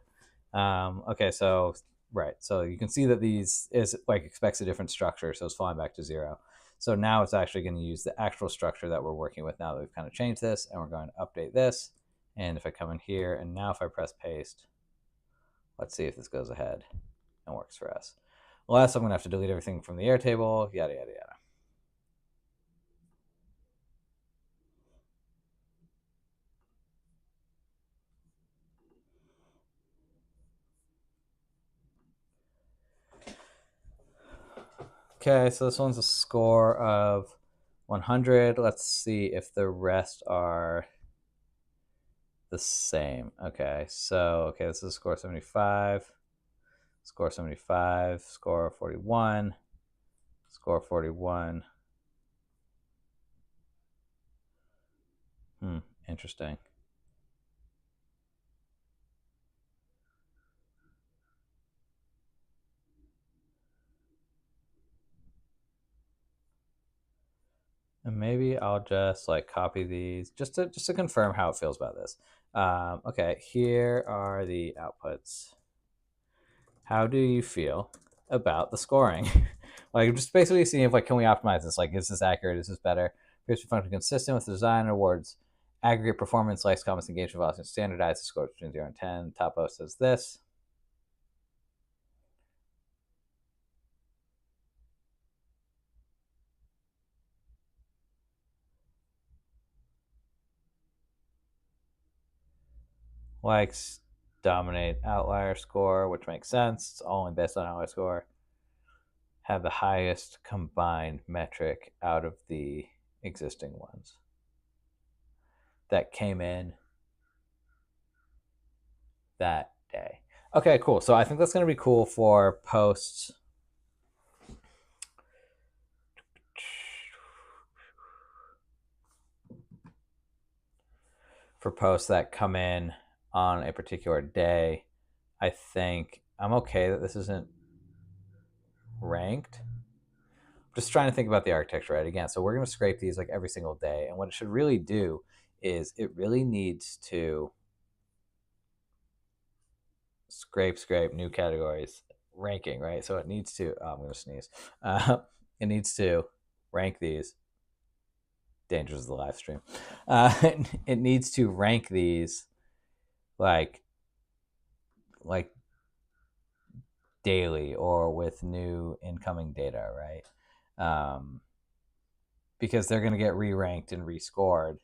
Okay, so right, so you can see that these is like expects a different structure, so it's falling back to 0. So now it's actually going to use the actual structure that we're working with now that we've kind of changed this, and we're going to update this. And if I come in here, and now if I press paste, let's see if this goes ahead and works for us. Unless I'm going to have to delete everything from the Airtable, yada, yada, yada. Okay, so this one's a score of 100. Let's see if the rest are the same. Okay, so okay, this is score 75, score 75, score 41, score 41. Interesting. And maybe I'll just like copy these just to confirm how it feels about this. Okay, here are the outputs. How do you feel about the scoring? Like just basically seeing if like can we optimize this? Like is this accurate? Is this better? Appears to function consistent with the design awards. Aggregate performance, likes, comments, engagement velocity, standardized the scores between 0 and 10. Topo says this. Likes dominate outlier score, which makes sense. It's only based on outlier score. Have the highest combined metric out of the existing ones that came in that day. Okay, cool. So I think that's going to be cool for posts. For posts that come in on a particular day, I think I'm okay that this isn't ranked. Just trying to think about the architecture right again. So we're going to scrape these like every single day. And what it should really do is it really needs to scrape new categories ranking, right? So it needs to I'm going to sneeze. It needs to rank these. Dangers of the live stream. It needs to rank these like like daily or with new incoming data, right? Because they're going to get re-ranked and rescored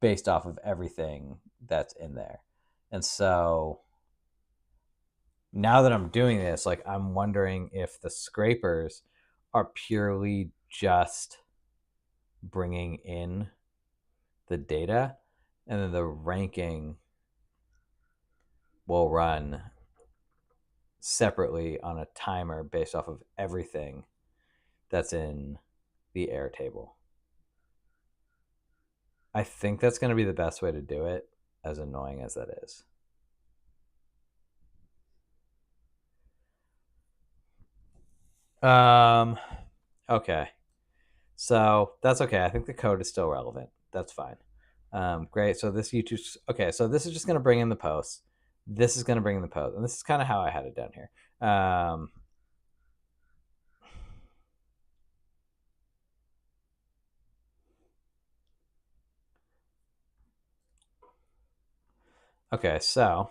based off of everything that's in there. And so now that I'm doing this, like I'm wondering if the scrapers are purely just bringing in the data and then the ranking will run separately on a timer based off of everything that's in the Airtable. I think that's going to be the best way to do it, as annoying as that is. Okay. So that's okay. I think the code is still relevant. That's fine. Great. So this YouTube. Okay. So this is just going to bring in the posts. This is going to bring in the post, and this is kind of how I had it down here. Okay. So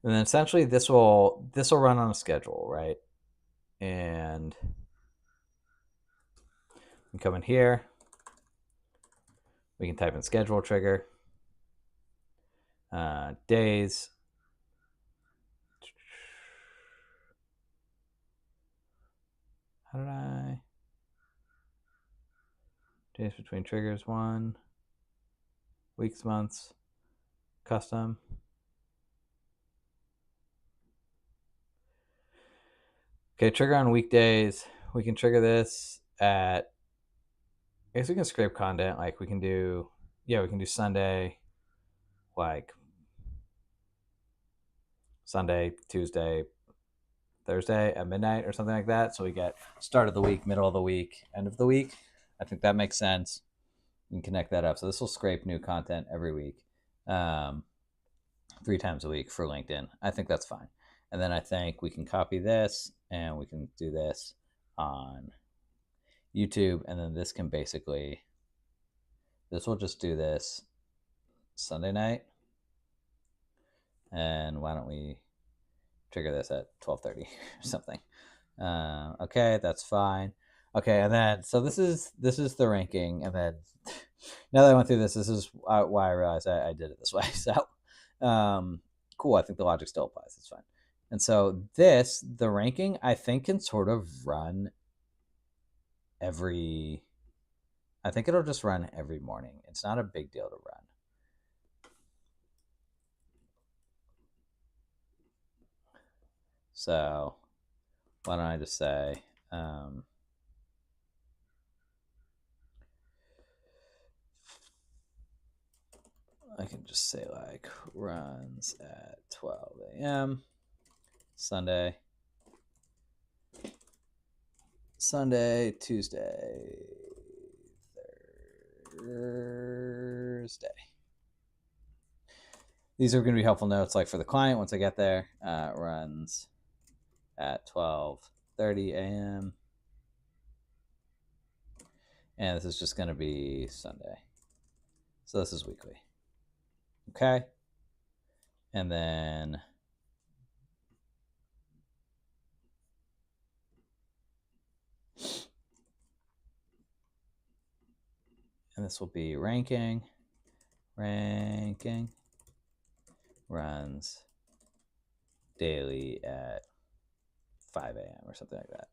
and then essentially this will run on a schedule, right? And we come in here. We can type in schedule trigger. Days. How did I? Days between triggers 1. Weeks, months. Custom. Okay, trigger on weekdays. We can trigger this at. I guess we can scrape content. Like we can do. Yeah, we can do Sunday. Like Sunday, Tuesday, Thursday at midnight or something like that. So we get start of the week, middle of the week, end of the week. I think that makes sense. We can connect that up. So this will scrape new content every week, 3 times a week for LinkedIn. I think that's fine. And then I think we can copy this and we can do this on YouTube. And then this can basically, this will just do this Sunday night. And why don't we trigger this at 12:30 or something? Okay, that's fine. Okay, and then so this is the ranking, and then now that I went through this is why I realized I did it this way. So cool. I think the logic still applies. It's fine. And so the ranking, I think can sort of run every. I think it'll just run every morning. It's not a big deal to run. So why don't I just say I can just say like runs at 12 a.m. Sunday, Tuesday, Thursday. These are going to be helpful notes like for the client once I get there. Runs at 12:30 a.m. And this is just going to be Sunday. So this is weekly. Okay. And then this will be ranking runs daily at 5 a.m. or something like that.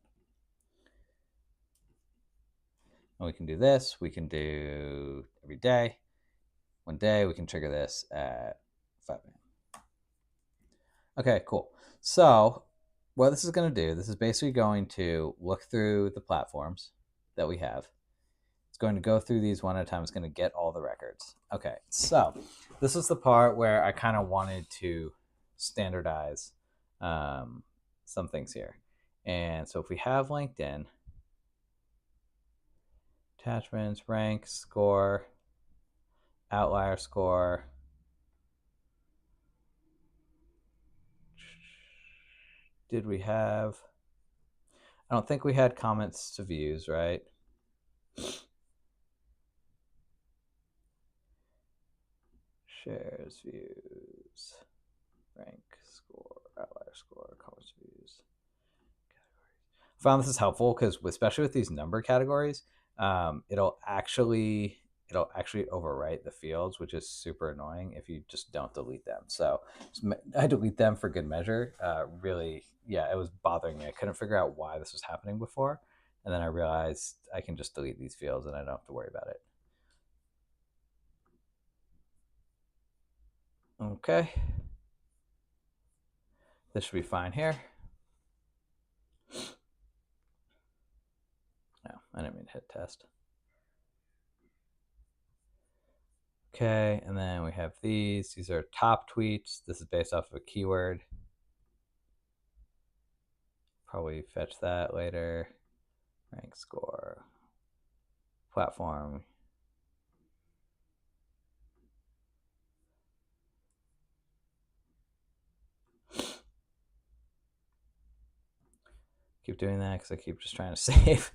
And we can do this. We can do every day. One day we can trigger this at 5 a.m. Okay, cool. So what this is going to do, this is basically going to look through the platforms that we have. It's going to go through these one at a time. It's going to get all the records. Okay, so this is the part where I kind of wanted to standardize some things here. And so if we have LinkedIn, attachments, rank, score, outlier score, did we have, I don't think we had comments to views, right? Shares, views, rank, score, outlier score, comments, views. Found this is helpful because especially with these number categories, it'll actually overwrite the fields, which is super annoying if you just don't delete them. So I delete them for good measure. Really, yeah, it was bothering me. I couldn't figure out why this was happening before, and then I realized I can just delete these fields and I don't have to worry about it. Okay, this should be fine here. No, I didn't mean to hit test. Okay, and then we have these. These are top tweets. This is based off of a keyword. Probably fetch that later. Rank, score, platform. Keep doing that because I keep just trying to save.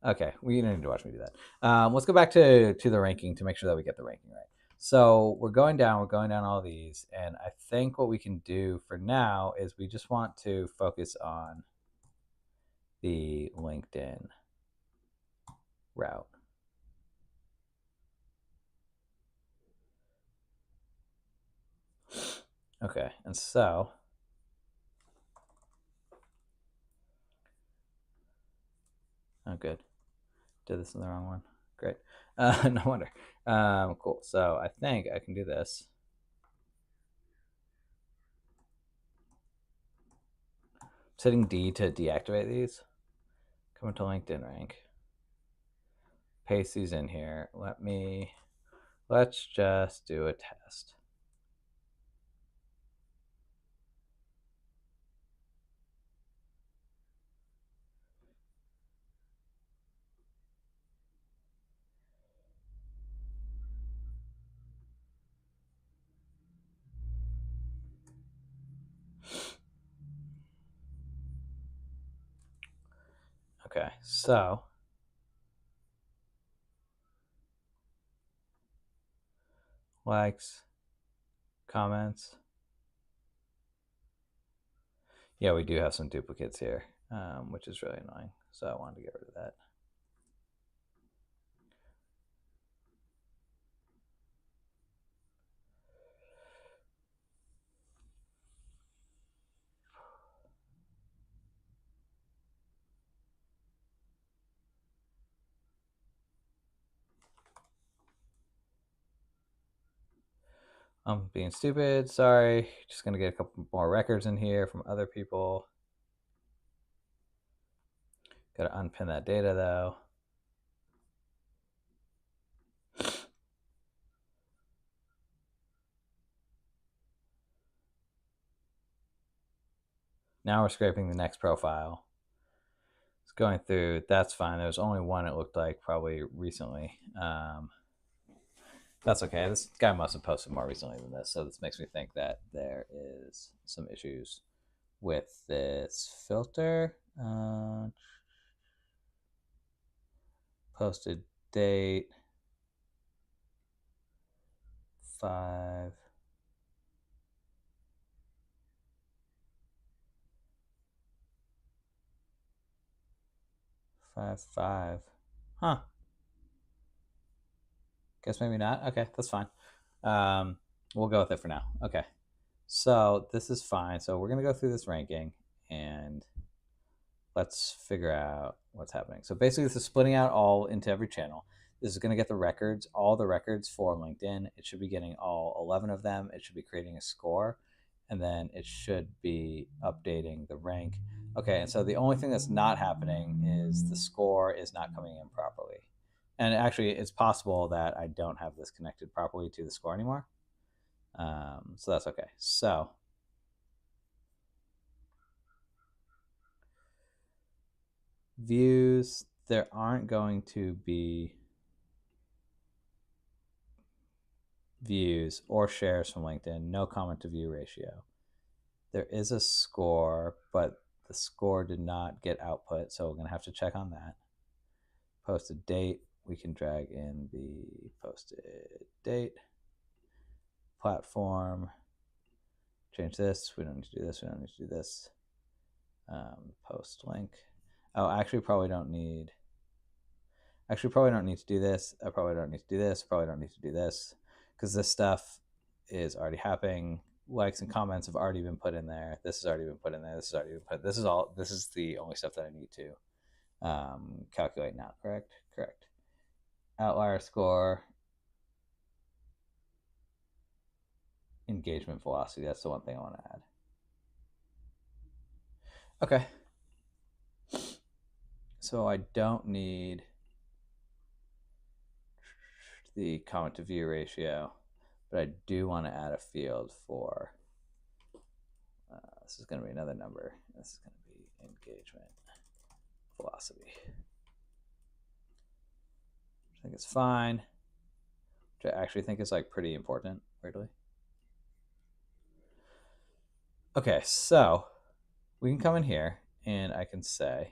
Okay, we don't need to watch me do that. Let's go back to the ranking to make sure that we get the ranking right. So we're going down all these, and I think what we can do for now is we just want to focus on the LinkedIn route. Okay, and so oh, good. Did this in the wrong one. Great. No wonder. Cool. So I think I can do this. Hitting D to deactivate these. Come into LinkedIn rank. Paste these in here. Let's just do a test. Okay, so likes, comments. Yeah, we do have some duplicates here, which is really annoying. So I wanted to get rid of that. I'm being stupid. Sorry. Just going to get a couple more records in here from other people. Got to unpin that data though. Now we're scraping the next profile. It's going through. That's fine. There was only one, it looked like, probably recently. That's okay. This guy must have posted more recently than this. So this makes me think that there is some issues with this filter. Posted date 5 5 5. Huh. Guess maybe not. Okay, that's fine. We'll go with it for now. Okay. So this is fine. So we're gonna go through this ranking and let's figure out what's happening. So basically this is splitting out all into every channel. This is going to get the records, all the records for LinkedIn. It should be getting all 11 of them. It should be creating a score, and then it should be updating the rank. Okay, and so the only thing that's not happening is the score is not coming in properly. And actually, it's possible that I don't have this connected properly to the score anymore. So that's okay. So views, there aren't going to be views or shares from LinkedIn, no comment to view ratio. There is a score, but the score did not get output, so we're going to have to check on that. Posted date, we can drag in the posted date. Platform, change this. We don't need to do this. We don't need to do this. Post link. Oh, actually, probably don't need to do this. I probably don't need to do this. Probably don't need to do this because this stuff is already happening. Likes and comments have already been put in there. This has already been put in there. This has already been put. This is all. This is the only stuff that I need to calculate now. Correct. Correct. Outlier score. Engagement velocity. That's the one thing I want to add. Okay. So I don't need the comment to view ratio, but I do want to add a field for, this is going to be another number. This is going to be engagement velocity. I think it's fine, which I actually think is like pretty important, weirdly. Okay, so we can come in here and I can say,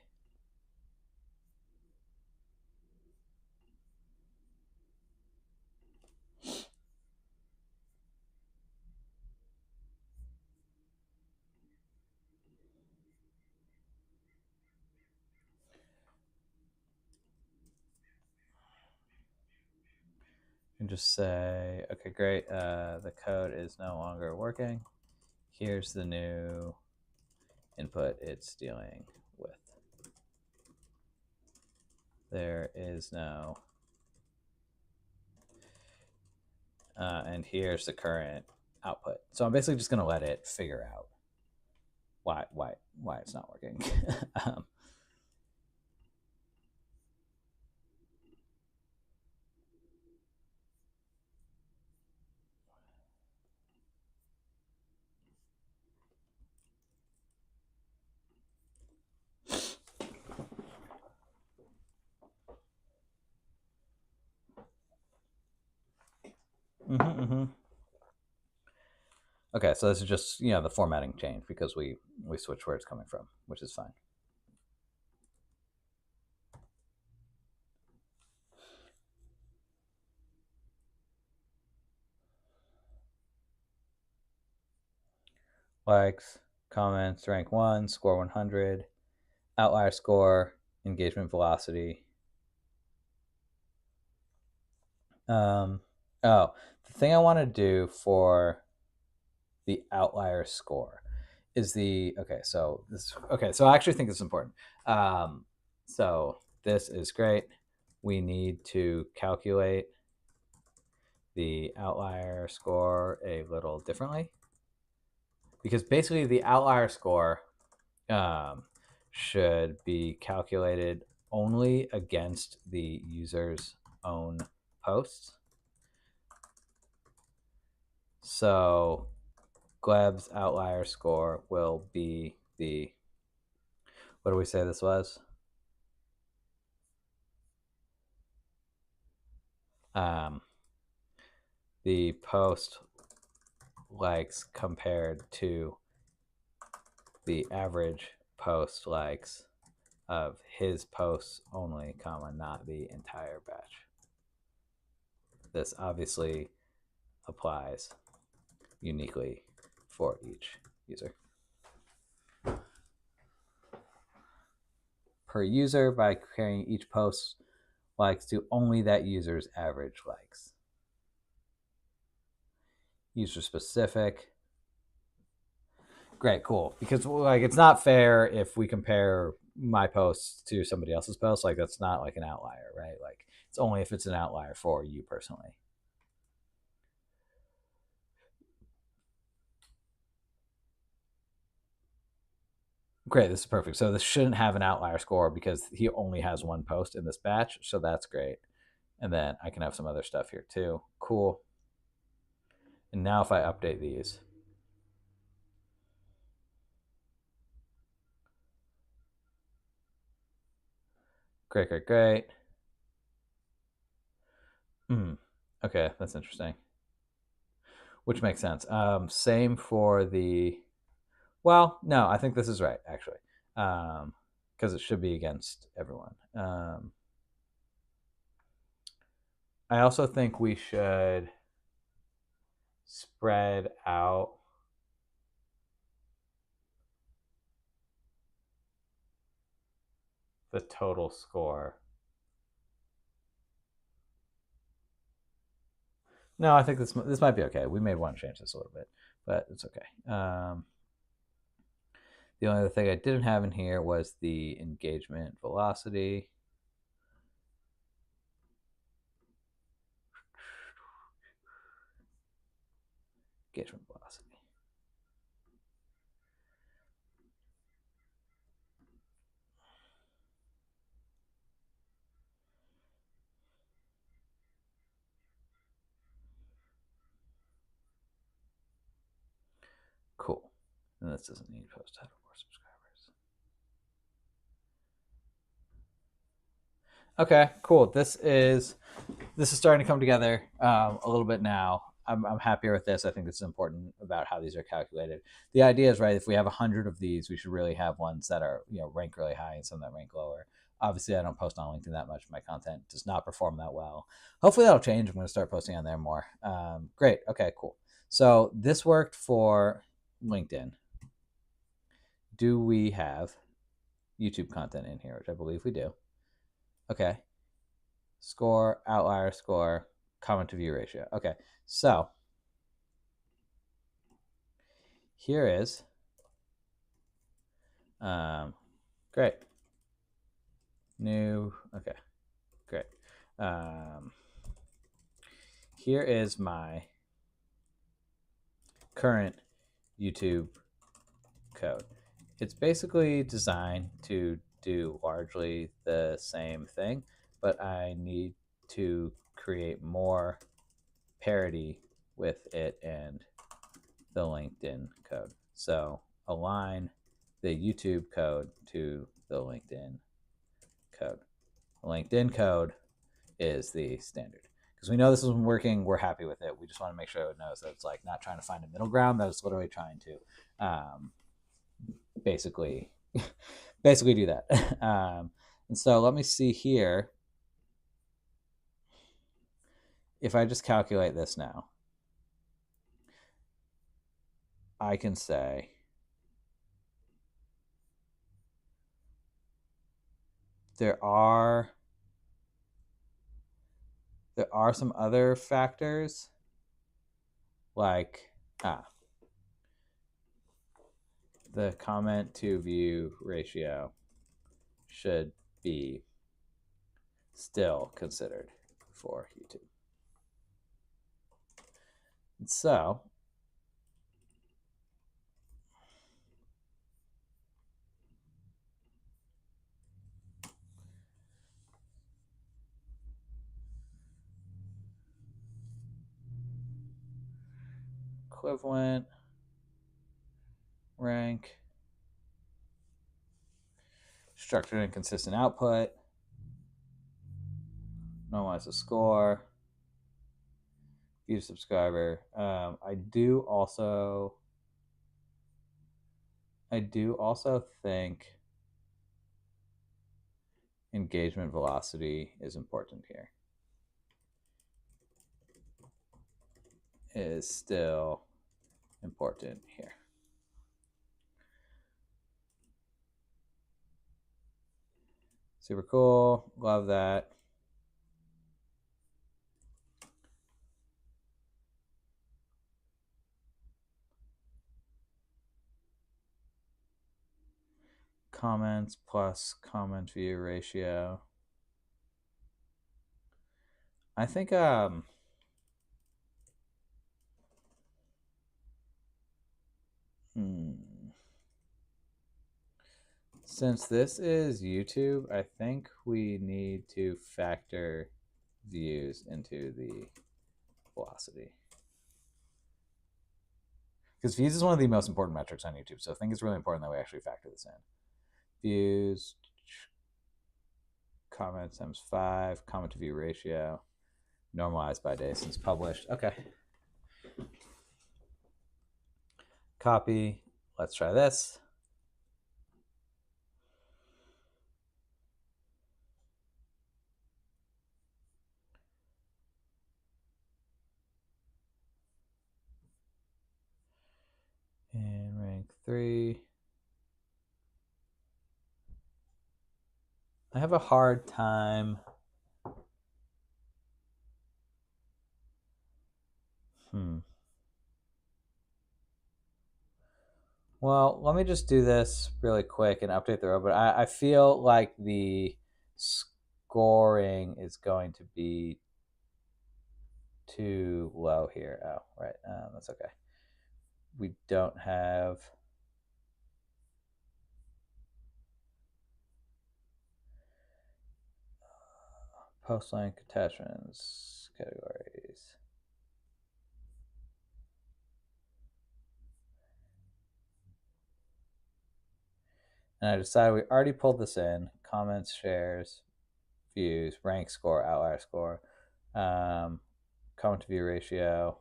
and just say, okay, great. The code is no longer working. Here's the new input it's dealing with. There is no, and here's the current output. So I'm basically just going to let it figure out why it's not working. Okay, so this is just the formatting change because we switch where it's coming from, which is fine. Likes, comments, rank 1, score 100, outlier score, engagement velocity. Oh, the thing I want to do for the outlier score is so I actually think this is important. So this is great. We need to calculate the outlier score a little differently because basically the outlier score should be calculated only against the user's own posts. So Gleb's outlier score will be the, what do we say this was? The post likes compared to the average post likes of his posts only, comma, not the entire batch. This obviously applies uniquely for each user. Per user, by comparing each post likes to only that user's average likes. User specific. Great, cool. Because like it's not fair if we compare my posts to somebody else's posts. Like that's not like an outlier, right? Like it's only if it's an outlier for you personally. Great, this is perfect. So this shouldn't have an outlier score because he only has one post in this batch. So that's great. And then I can have some other stuff here too. Cool. And now if I update these, great, great, great. Okay, that's interesting. Which makes sense. Same for the, well, no, I think this is right, actually. Because it should be against everyone. I also think we should spread out the total score. No, I think this might be okay. We may want to change this a little bit, but it's okay. The only other thing I didn't have in here was the engagement velocity. Engagement velocity. Cool. And this doesn't need post title or subscribers. Okay, cool. This is starting to come together a little bit now. I'm happier with this. I think this is important about how these are calculated. The idea is, right, if we have 100 of these, we should really have ones that are, rank really high and some that rank lower. Obviously, I don't post on LinkedIn that much. My content does not perform that well. Hopefully that'll change. I'm going to start posting on there more. Great. Okay, cool. So this worked for LinkedIn. Do we have YouTube content in here, which I believe we do? Okay. Score, outlier score, comment to view ratio. Okay, so here is, great. New, okay, great. Here is my current YouTube code. It's basically designed to do largely the same thing, but I need to create more parity with it and the LinkedIn code. So align the YouTube code to the LinkedIn code. The LinkedIn code is the standard. Because we know this isn't working, we're happy with it. We just want to make sure it knows that it's like not trying to find a middle ground, that it's literally trying to basically do that. And so let me see here. If I just calculate this now, I can say there are some other factors like the comment to view ratio should be still considered for YouTube. And so equivalent rank, structured and consistent output, normalize the score, view subscriber. I do also think engagement velocity is important here. Is still important here. Super cool. Love that. Comments plus comment view ratio. I think since this is YouTube, I think we need to factor views into the velocity. Because views is one of the most important metrics on YouTube. So I think it's really important that we actually factor this in. Views, comments times 5, comment to view ratio, normalized by day since published. Okay. Copy. Let's try this. And rank 3. I have a hard time. Well, let me just do this really quick and update the robot. I feel like the scoring is going to be too low here. Oh, right. That's okay. We don't have post link attachments categories. And I decided we already pulled this in. Comments, shares, views, rank score, outlier score, comment to view ratio,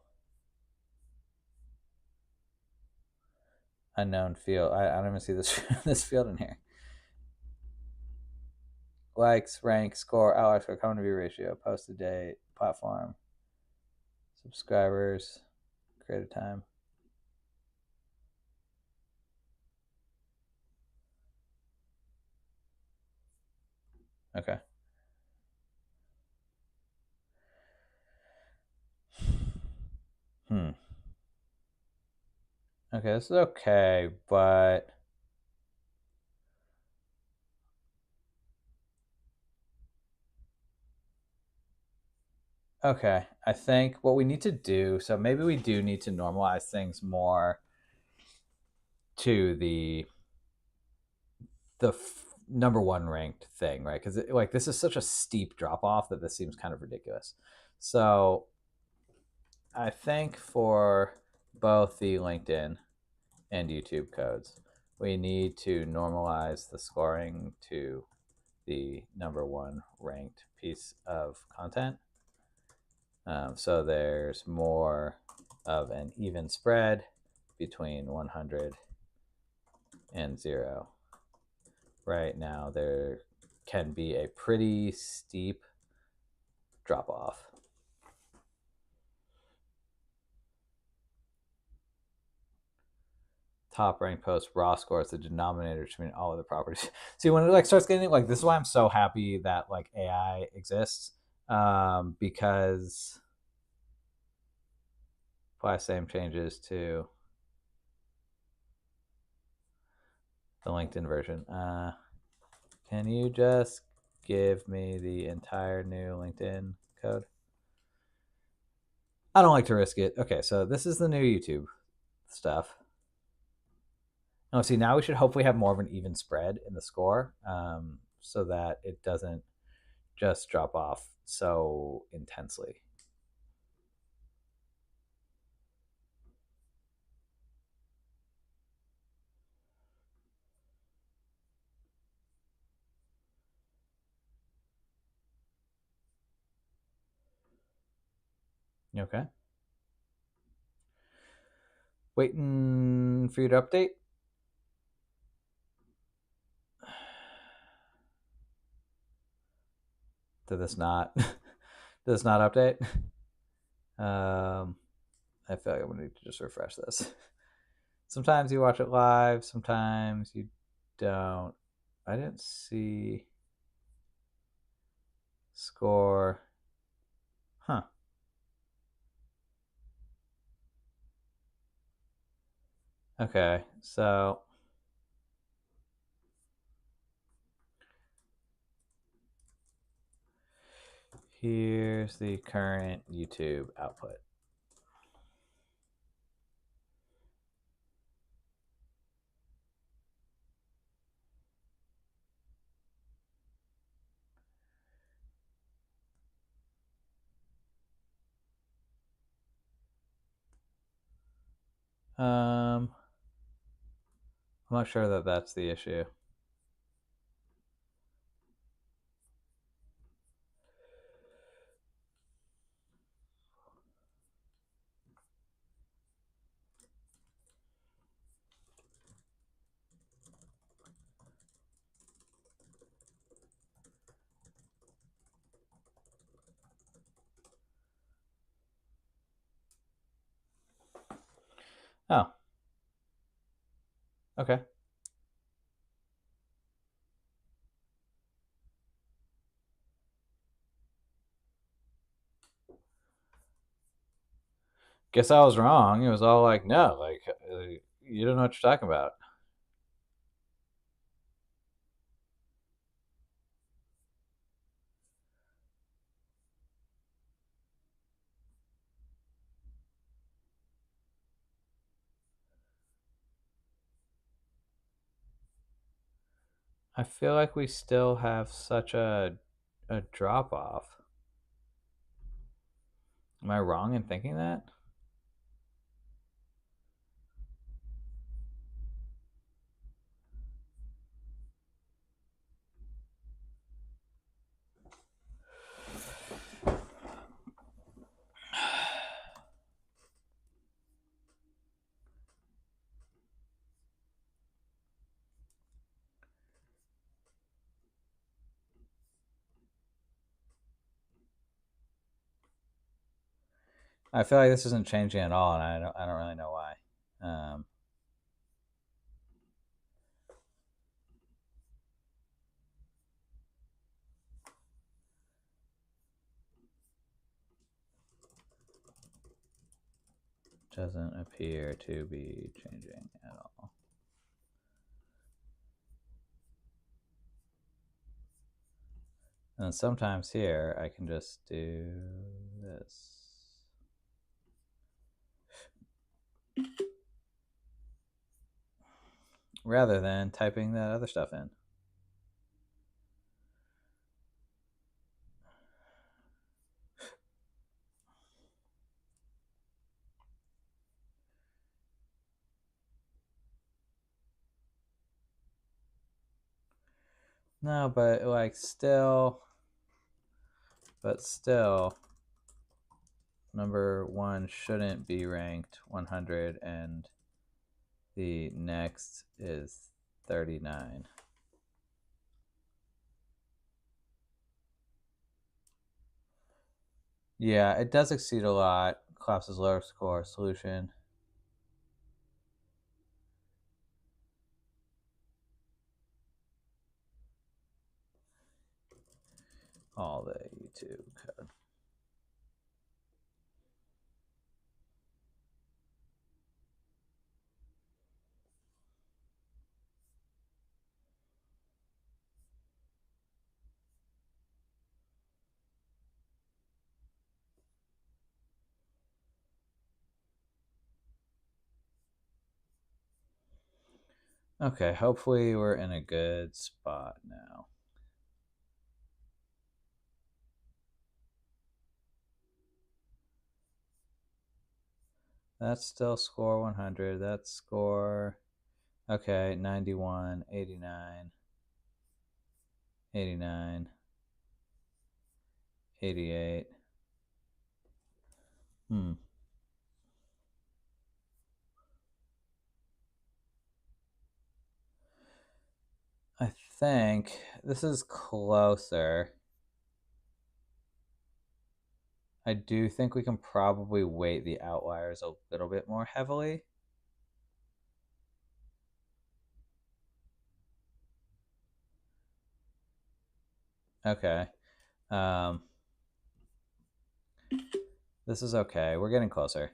unknown field. I don't even see this this field in here. Likes, rank, score, outlier score, comment to view ratio, posted date, platform, subscribers, created time. Okay. Okay, this is okay, but okay, I think what we need to do, so maybe we do need to normalize things more to the number one ranked thing, right? Because like this is such a steep drop off that this seems kind of ridiculous. So I think for both the LinkedIn and YouTube codes, we need to normalize the scoring to the number one ranked piece of content. So there's more of an even spread between 100 and 0. Right now, there can be a pretty steep drop off. Top ranked post raw score is the denominator between all of the properties. See, when it like starts getting like this is why I'm so happy that like AI exists, because apply same changes to the LinkedIn version. Can you just give me the entire new LinkedIn code? I don't like to risk it. Okay, so this is the new YouTube stuff. Oh, see, now we should hopefully have more of an even spread in the score, so that it doesn't just drop off so intensely. Okay. Waiting for you to update. Did this not? Did this not update? I feel like I'm gonna need to just refresh this. Sometimes you watch it live, sometimes you don't. I didn't see score. Huh. Okay, so here's the current YouTube output. I'm not sure that that's the issue. Oh, okay. Guess I was wrong. It was all like, no, like, you don't know what you're talking about. I feel like we still have such a drop off. Am I wrong in thinking that? I feel like this isn't changing at all, and I don't really know why. Um, doesn't appear to be changing at all. And sometimes here I can just do this. Rather than typing that other stuff in. No, but like still, number one shouldn't be ranked 100, and the next is 39. Yeah, it does exceed a lot. Collapses lower score solution. All the YouTube code. Okay, hopefully we're in a good spot now. That's still score 100. That's score, okay, 91, 89, 89, 88. Hmm. I think this is closer. I do think we can probably weight the outliers a little bit more heavily. Okay. Um, this is okay. We're getting closer.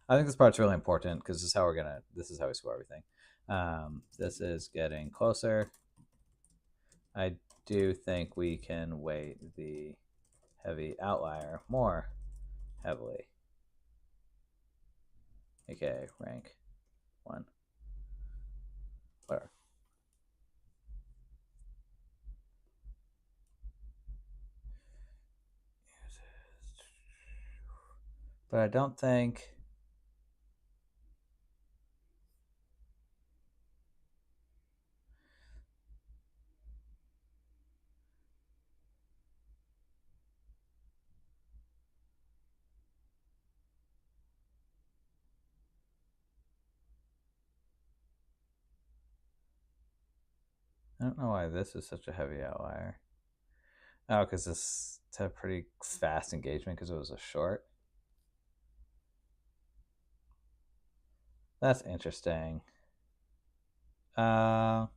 I think this part's really important because this is how we score everything. This is getting closer. I do think we can weight the heavy outlier more heavily. Okay, rank 1. Whatever. But I don't think. I don't know why this is such a heavy outlier. Oh, because this had pretty fast engagement because it was a short. That's interesting. I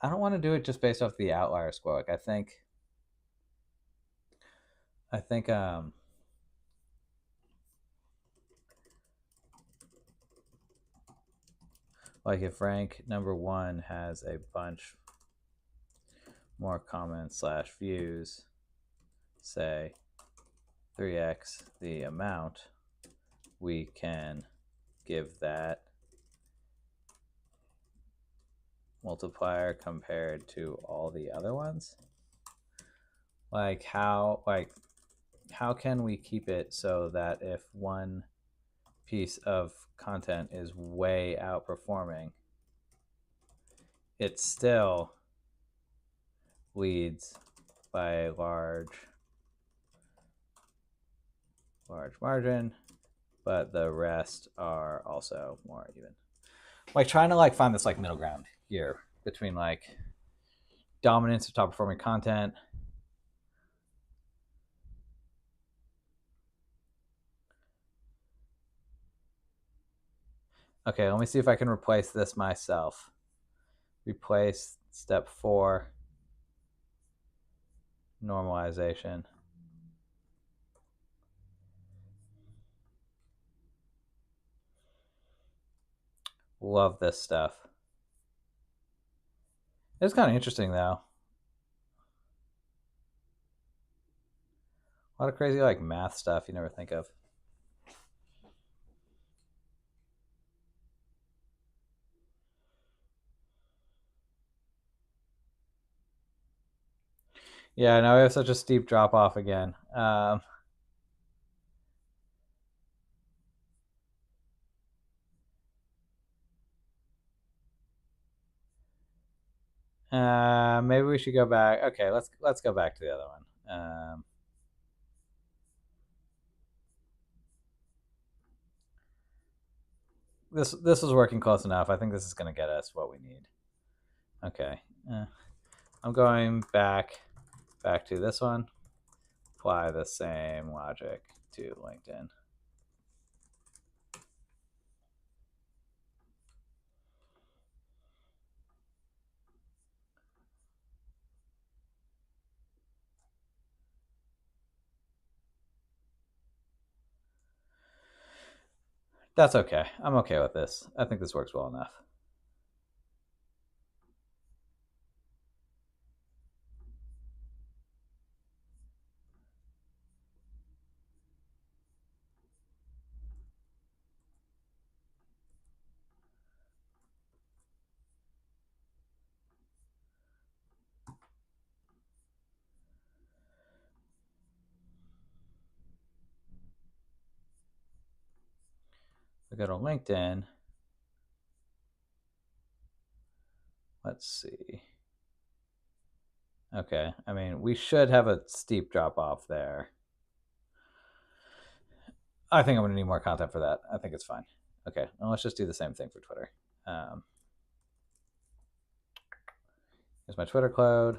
don't want to do it just based off the outlier score. Like I think like if rank number 1 has a bunch more comments / views, say 3x the amount, we can give that multiplier compared to all the other ones. How can we keep it so that if one piece of content is way outperforming, it still leads by a large margin, but the rest are also more even. Like trying to find this middle ground here between dominance of top performing content. Okay, let me see if I can replace this myself. Replace step 4, normalization. Love this stuff. It's kind of interesting though. A lot of crazy math stuff you never think of. Yeah, now we have such a steep drop off again. Maybe we should go back. Okay, let's go back to the other one. This is working close enough. I think this is going to get us what we need. Okay, I'm going back to this one. Apply the same logic to LinkedIn. That's okay. I'm okay with this. I think this works well enough. We go to LinkedIn. Let's see. Okay, I mean, we should have a steep drop off there. I think I'm going to need more content for that. I think it's fine. Okay, well, let's just do the same thing for Twitter. Here's my Twitter code.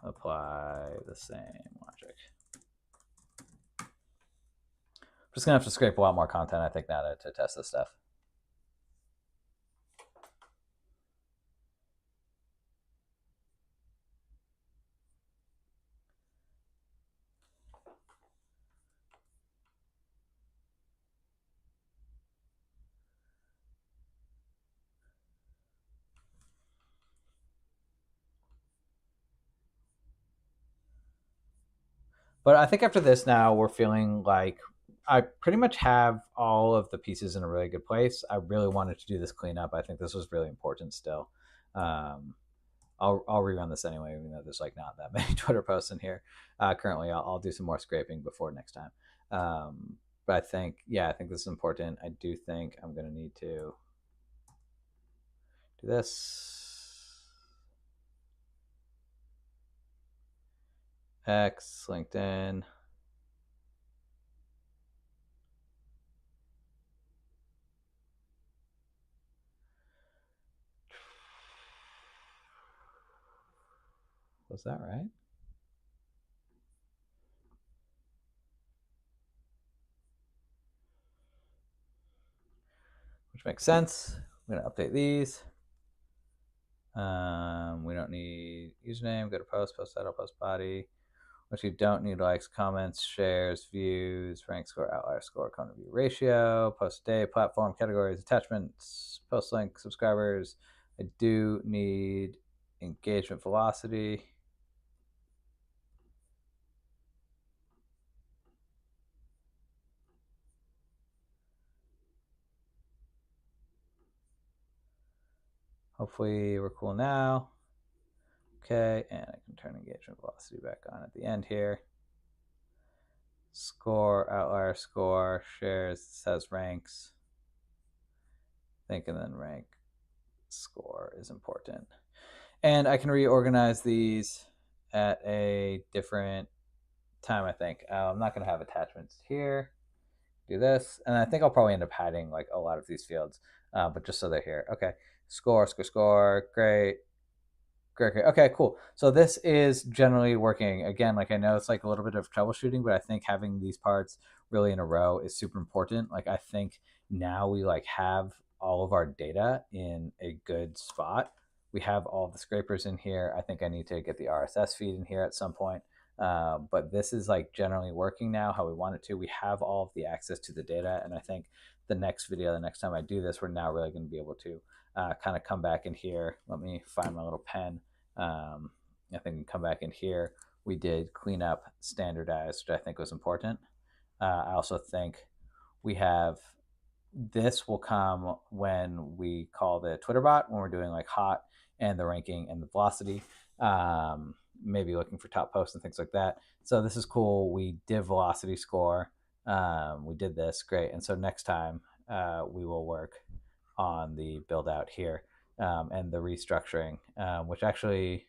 Apply the same logic. I'm just going to have to scrape a lot more content, I think, now to test this stuff. But I think after this now, we're feeling like I pretty much have all of the pieces in a really good place. I really wanted to do this cleanup. I think this was really important still. Um, I'll rerun this anyway, even though there's like not that many Twitter posts in here. Currently, I'll do some more scraping before next time. But I think, yeah, I think this is important. I do think I'm going to need to do this. X, LinkedIn. Was that right? Which makes sense. I'm going to update these. We don't need username. Go to post title, post body. What you don't need: likes, comments, shares, views, rank score, outlier score, content view ratio, post day, platform, categories, attachments, post link, subscribers. I do need engagement velocity. Hopefully we're cool now. Okay, and I can turn engagement velocity back on at the end here. Score, outlier score, shares, says ranks. Think and then rank score is important. And I can reorganize these at a different time, I think. I'm not going to have attachments here. Do this. And I think I'll probably end up hiding like a lot of these fields, but just so they're here. Okay. Score. Great. Great. Okay, cool. So this is generally working. Again, like I know it's like a little bit of troubleshooting, but I think having these parts really in a row is super important. Like I think now we like have all of our data in a good spot. We have all the scrapers in here. I think I need to get the RSS feed in here at some point. But this is like generally working now how we want it to. We have all of the access to the data. And I think the next video, the next time I do this, we're now really going to be able to kind of come back in here. Let me find my little pen. I think come back in here. We did clean up standardized, which I think was important. I also think we have this will come when we call the Twitter bot when we're doing like hot and the ranking and the velocity. Maybe looking for top posts and things like that. So this is cool. We did velocity score. We did this great. And so next time we will work on the build out here and the restructuring, which actually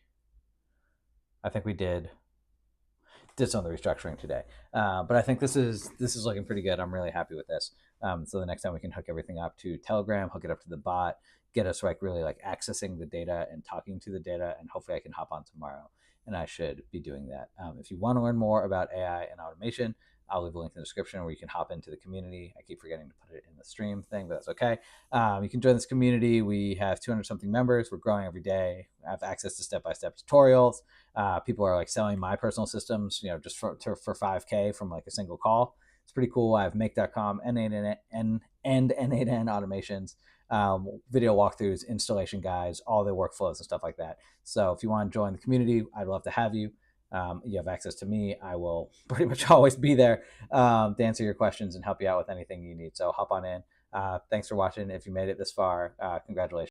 I think we did some of the restructuring today. But I think this is looking pretty good. I'm really happy with this. So the next time we can hook everything up to Telegram, hook it up to the bot, get us like really like accessing the data and talking to the data, and hopefully I can hop on tomorrow. And I should be doing that. If you want to learn more about AI and automation, I'll leave a link in the description where you can hop into the community. I keep forgetting to put it in the stream thing, but that's okay. You can join this community. We have 200 something members. We're growing every day. I have access to step-by-step tutorials. People are like selling my personal systems, you know, just for 5K from like a single call. It's pretty cool. I have make.com, N8N automations, video walkthroughs, installation guides, all the workflows and stuff like that. So if you want to join the community, I'd love to have you. You have access to me. I will pretty much always be there to answer your questions and help you out with anything you need. So hop on in. Thanks for watching. If you made it this far, congratulations.